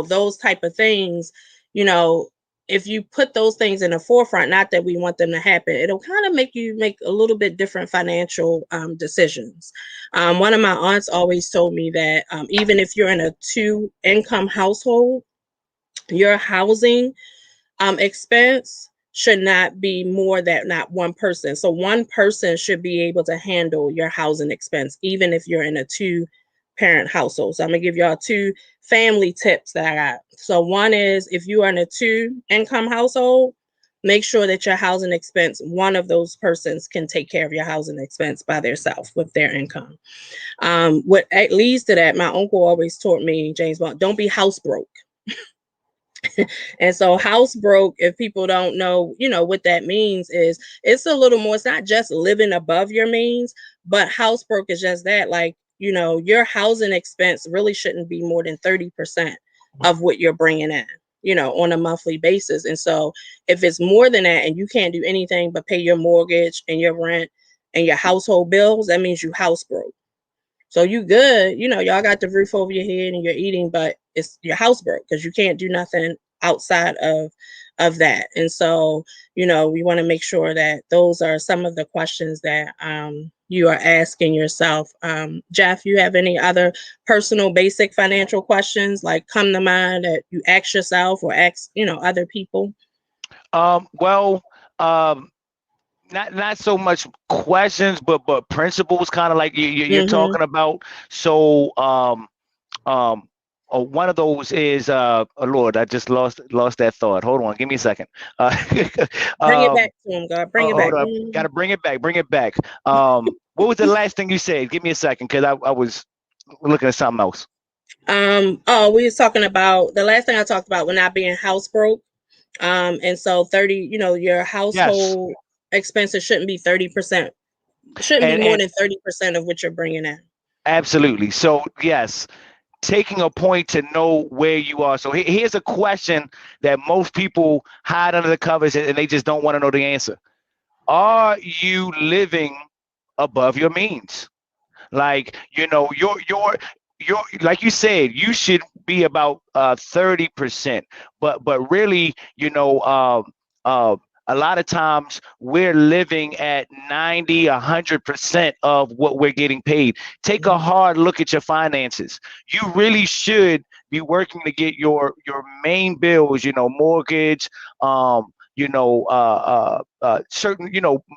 those type of things, you know, if you put those things in the forefront, not that we want them to happen, it'll kind of make you make a little bit different financial decisions. One of my aunts always told me that even if you're in a two income household, your housing expense should not be more than not one person. So one person should be able to handle your housing expense, even if you're in a two parent household. So I'm gonna give y'all two family tips that I got. So one is if you are in a two income household, make sure that your housing expense, one of those persons can take care of your housing expense by themselves with their income. What leads to that, my uncle always taught me, James Bond, don't be house broke. And so house broke, if people don't know, what that means is it's a little more, it's not just living above your means, but house broke is just that. Like, your housing expense really shouldn't be more than 30% of what you're bringing in, on a monthly basis. And so if it's more than that and you can't do anything but pay your mortgage and your rent and your household bills, that means you house broke. So you good, y'all got the roof over your head and you're eating, but it's your house broke because you can't do nothing outside of that. And so, we want to make sure that those are some of the questions that you are asking yourself. Jeff, you have any other personal basic financial questions like come to mind that you ask yourself or ask, other people? Well, um, not so much questions, but principles, kind of like you're Mm-hmm. talking about. So um, one of those is oh Lord, I just lost that thought. Hold on, give me a second. Uh, Bring it um, back to him, God. Bring it Hold back. up, got to bring it back, bring it back. What was the last thing you said? Give me a second, because I was looking at something else. Oh, we was talking about the last thing I talked about when not being house broke. And so 30, your Yes, household expenses shouldn't be 30%, shouldn't be more and than 30% of what you're bringing in. absolutely. So yes, taking a point to know where you are. So here's a question that most people hide under the covers, and they just don't want to know the answer. Are you living above your means? Like, your like you said, you should be about 30%. But really, uh, a lot of times we're living at 90, 100% of what we're getting paid. Take a Mhm. hard look at your finances. You really should be working to get your main bills, mortgage, certain,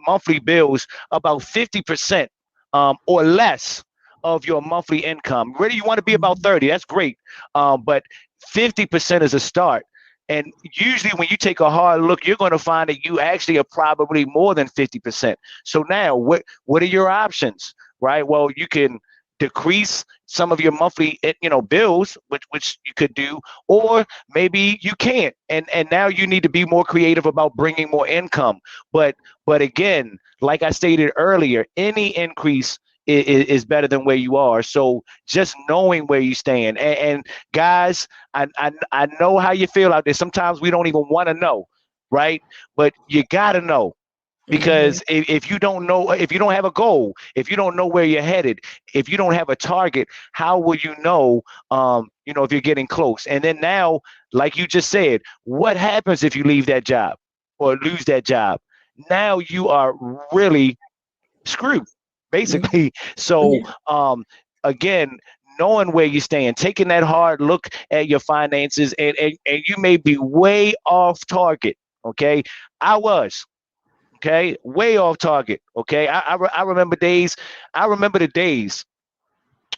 monthly bills, about 50% or less of your monthly income. Really, you want to be about 30. That's great. But 50% is a start. And usually when you take a hard look, you're going to find that you actually are probably more than 50%. So now what are your options, right? Well, you can decrease some of your monthly bills, which you could do, or maybe you can't. And now you need to be more creative about bringing more income. But again, like I stated earlier, any increase is better than where you are. So just knowing where you stand, and guys, I know how you feel out there. Sometimes we don't even want to know, right? But you gotta know, Mm-hmm. because if you don't know, if you don't have a goal, if you don't know where you're headed, if you don't have a target, how will you know, if you're getting close? And then now, like you just said, what happens if you leave that job or lose that job? Now you are really screwed, Mm-hmm. basically. So Yeah. again, knowing where you stand, taking that hard look at your finances, and you may be way off target. Okay, I was. Okay, way off target. Okay, I remember days. I remember the days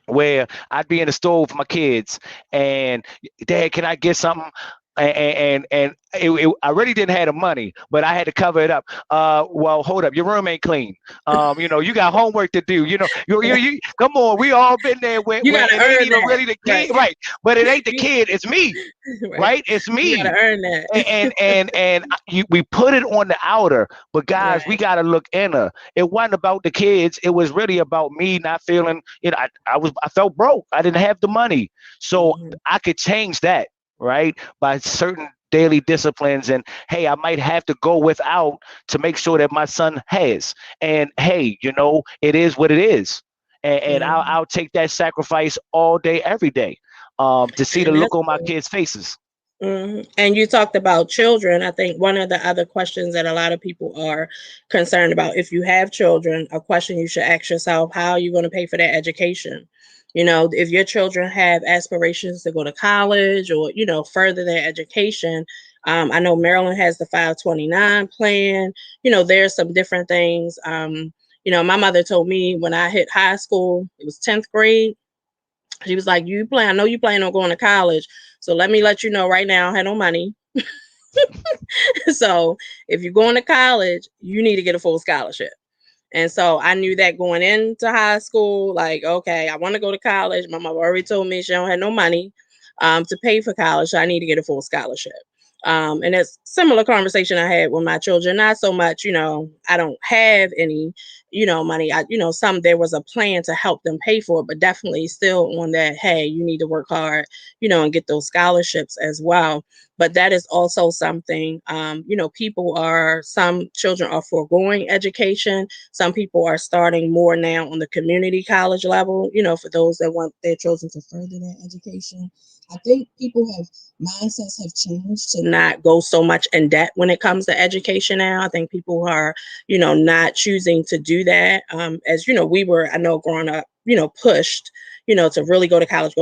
where I'd be in the store with my kids, and Dad, can I get something? I really didn't have the money, but I had to cover it up. Well, hold up, your room ain't clean. You got homework to do. You come on, we all been there You when gotta it ain't earn even that. really the Right. kid, right? But it ain't the You, kid, it's me, right. right? It's You gotta me. earn that. We put it on the outer, but guys, we Right. got to look inner. It wasn't about the kids, it was really about me not feeling, I felt broke, I didn't have the money. So Mm-hmm. I could change that, right, by certain daily disciplines. And hey, I might have to go without to make sure that my son has. And hey, it is what it is. And Mm-hmm. I'll take that sacrifice all day every day, to see the And look that's on my good. kids' faces. And you talked about children. I think one of the other questions that a lot of people are concerned about, if you have children, a question you should ask yourself: how are you going to pay for their education? If your children have aspirations to go to college or further their education. I know Maryland has the 529 plan. There's some different things. My mother told me when I hit high school, it was 10th grade. She was like, I know you plan on going to college. So let me let you know right now, I had no money. So if you're going to college, you need to get a full scholarship. And so I knew that going into high school, like, okay, I want to go to college. My mom already told me she don't have no money to pay for college. So I need to get a full scholarship. And it's similar conversation I had with my children. Not so much, I don't have any, money. There was a plan to help them pay for it, but definitely still on that, hey, you need to work hard, and get those scholarships as well. But that is also something, some children are foregoing education. Some people are starting more now on the community college level, for those that want their children to further their education. I think mindsets have changed to not go so much in debt when it comes to education now. I think people are, not choosing to do that. As we were, I know growing up, pushed, to really go to college,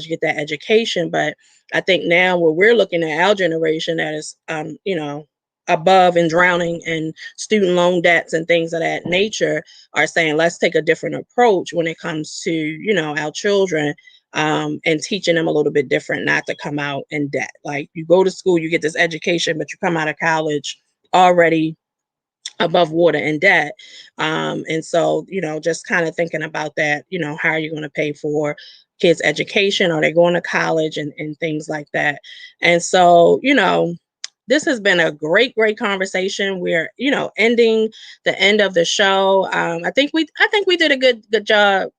get that education. But I think now what we're looking at our generation that is, above and drowning in student loan debts and things of that nature, are saying let's take a different approach when it comes to our children, and teaching them a little bit different, not to come out in debt. Like, you go to school, you get this education, but you come out of college already above water in debt. And so, just kind of thinking about that, how are you going to pay for kids' education? Are they going to college and things like that? And so, this has been a great, great conversation. We're, ending the end of the show. I think we did a good job,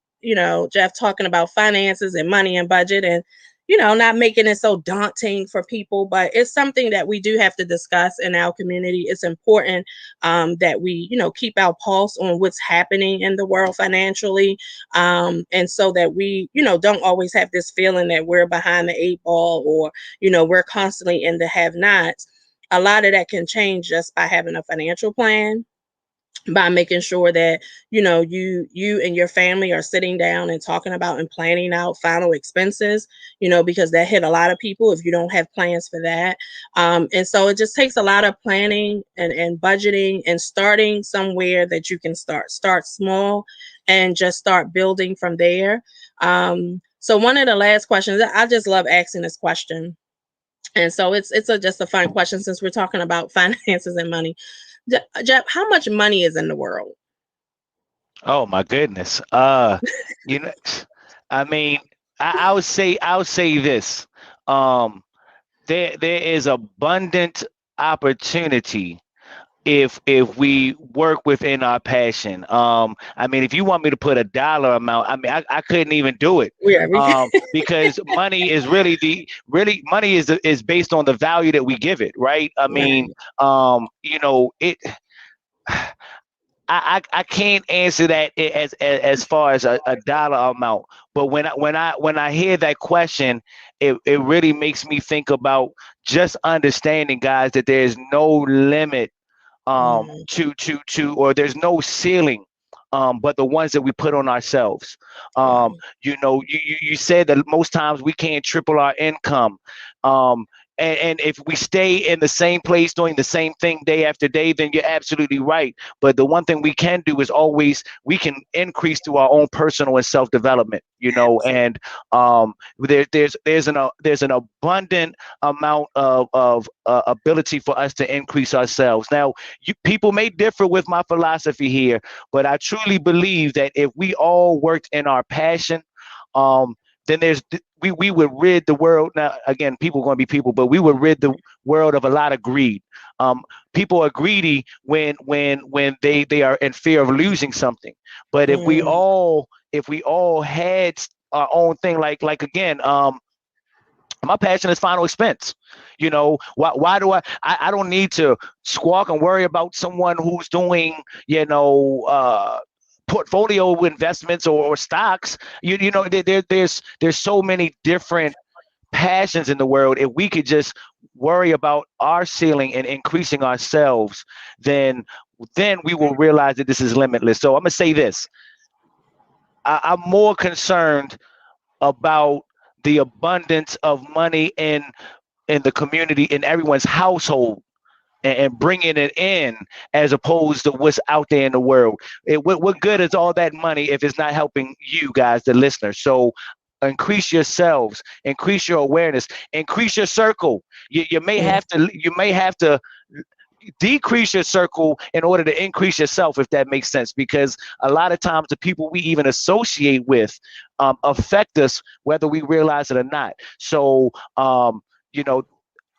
Jeff, talking about finances and money and budget, and not making it so daunting for people, but it's something that we do have to discuss in our community. It's important, that we, keep our pulse on what's happening in the world financially, and so that we, don't always have this feeling that we're behind the eight ball, or we're constantly in the have-nots. A lot of that can change just by having a financial plan, by making sure that you and your family are sitting down and talking about and planning out final expenses, because that hit a lot of people if you don't have plans for that. And so it just takes a lot of planning and budgeting, and starting somewhere that you can start small and just start building from there. So one of the last questions, I just love asking this question: And so it's just a fun question since we're talking about finances and money. Jeff, how much money is in the world? Oh my goodness. You know, I mean, I would say this. Um, there is abundant opportunity if we work within our passion. I mean, if you want me to put a dollar amount, I mean, I couldn't even do it. Yeah, we Because money is really money is based on the value that we give it, right? I mean, right. you know, it I can't answer that as far as a dollar amount. But when I hear that question, it really makes me think about just understanding, guys, that there's no limit Mm, or there's no ceiling, but the ones that we put on ourselves. wow. You know, you said that most times we can't triple our income. Um, and if we stay in the same place doing the same thing day after day, then you're absolutely right. But the one thing we can do is always we can increase through our own personal and self development. You know, and there's an abundant amount of ability for us to increase ourselves. Now, people may differ with my philosophy here, but I truly believe that if we all worked in our passion, um, then we would rid the world. Now, again, people are going to be people, but we would rid the world of a lot of greed. Um, People are greedy when they are in fear of losing something. But Mm, if we all had our own thing, like again, my passion is final expense. You know, why do I don't need to squawk and worry about someone who's doing, portfolio investments or stocks. You know, there's so many different passions in the world. If we could just worry about our ceiling and increasing ourselves, then we will realize that this is limitless. So I'm gonna say this. I'm more concerned about the abundance of money in the community, in everyone's household, and bringing it in, as opposed to what's out there in the world. What good is all that money if it's not helping you guys, the listeners? So increase yourselves, increase your awareness, increase your circle. mm. You may have to decrease your circle in order to increase yourself, if that makes sense, because a lot of times the people we even associate with affect us whether we realize it or not. So you know,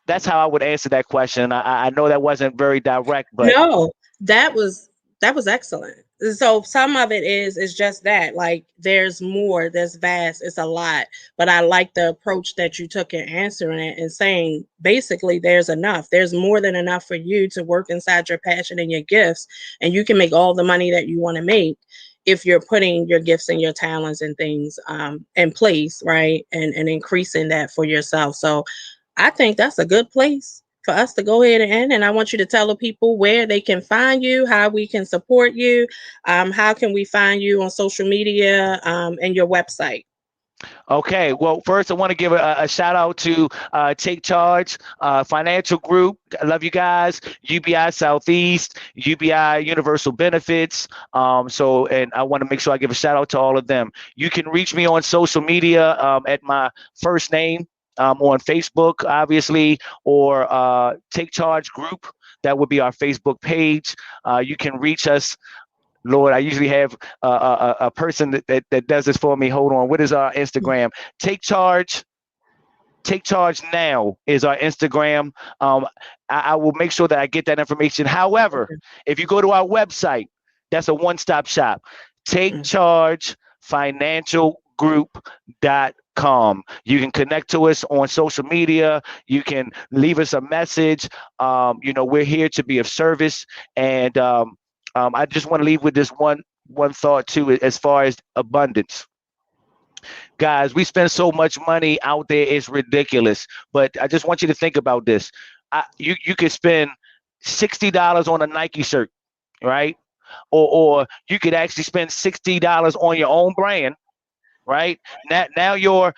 that's how I would answer that question. I know that wasn't very direct, but No, that was that was excellent. So some of it is just that, like there's more, there's vast, it's a lot. But I like the approach that you took in answering it and saying basically there's enough. There's more than enough for you to work inside your passion and your gifts, and you can make all the money that you want to make if you're putting your gifts and your talents and things in place, right? And increasing that for yourself. So I think that's a good place for us to go ahead and end. And I want you to tell the people where they can find you, how we can support you, how can we find you on social media, and your website. okay. Well, first, I want to give a shout out to Take Charge Financial Group. I love you guys. UBI Southeast, UBI Universal Benefits. And I want to make sure I give a shout out to all of them. You can reach me on social media at my first name. On Facebook, obviously, or Take Charge Group. That would be our Facebook page. You can reach us. Lord, I usually have a person that does this for me. Hold on. What is our Instagram? Take Charge. Take Charge Now is our Instagram. Um, I will make sure that I get that information. However, Okay. if you go to our website, that's a one-stop shop. Take Mm. Charge Financial Group.com. You can connect to us on social media. You can leave us a message. We're here to be of service. And I just want to leave with this one thought too, as far as abundance. Guys, we spend so much money out there, it's ridiculous. But I just want you to think about this. You could spend $60 on a Nike shirt, right? Or you could actually spend $60 on your own brand, right? Now you're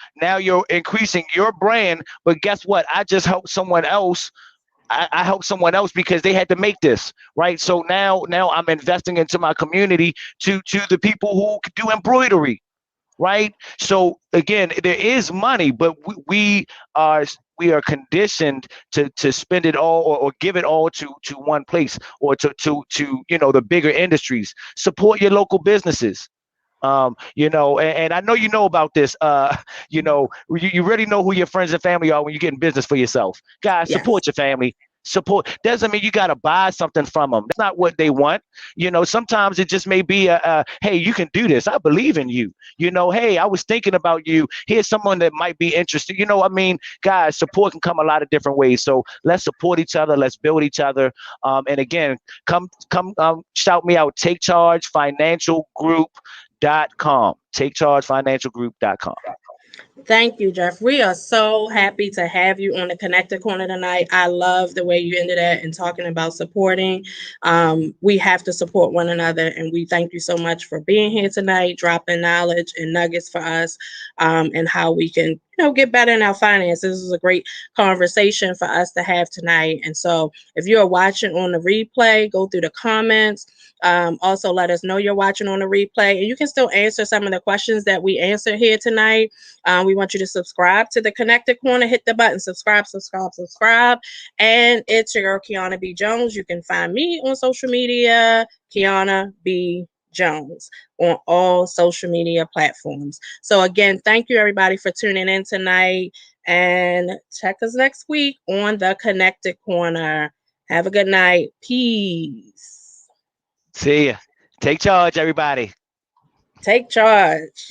increasing your brand, but guess what? I just helped someone else. I helped someone else because they had to make this, right? So now I'm investing into my community, to the people who do embroidery. right? So again, there is money, but are we are conditioned to spend it all, or give it all to one place, or to the bigger industries. Support your local businesses. And I know you know about this. You really know who your friends and family are when you get in business for yourself. Guys, Yes. support your family. Support doesn't mean you got to buy something from them. That's not what they want. Sometimes it just may be hey, you can do this. I believe in you. Hey, I was thinking about you. Here's someone that might be interested. I mean, guys, support can come a lot of different ways. So let's support each other. Let's build each other. And again, come shout me out. Take Charge Financial Group.com. TakeChargeFinancialGroup.com. Thank you, Jeff. We are so happy to have you on the Connected Corner tonight. I love the way you ended that and talking about supporting. We have to support one another, and we thank you so much for being here tonight, dropping knowledge and nuggets for us, and how we can, get better in our finances. This is a great conversation for us to have tonight. And so, if you're watching on the replay, go through the comments. Also, let us know you're watching on the replay, and you can still answer some of the questions that we answered here tonight. We want you to subscribe to the Connected Corner. Hit the button, subscribe, subscribe, subscribe. And it's your girl, Kiana B. Jones. You can find me on social media, Kiana B. Jones, on all social media platforms. So, again, thank you, everybody, for tuning in tonight. And check us next week on the Connected Corner. Have a good night. Peace. See ya. Take charge, everybody. Take charge.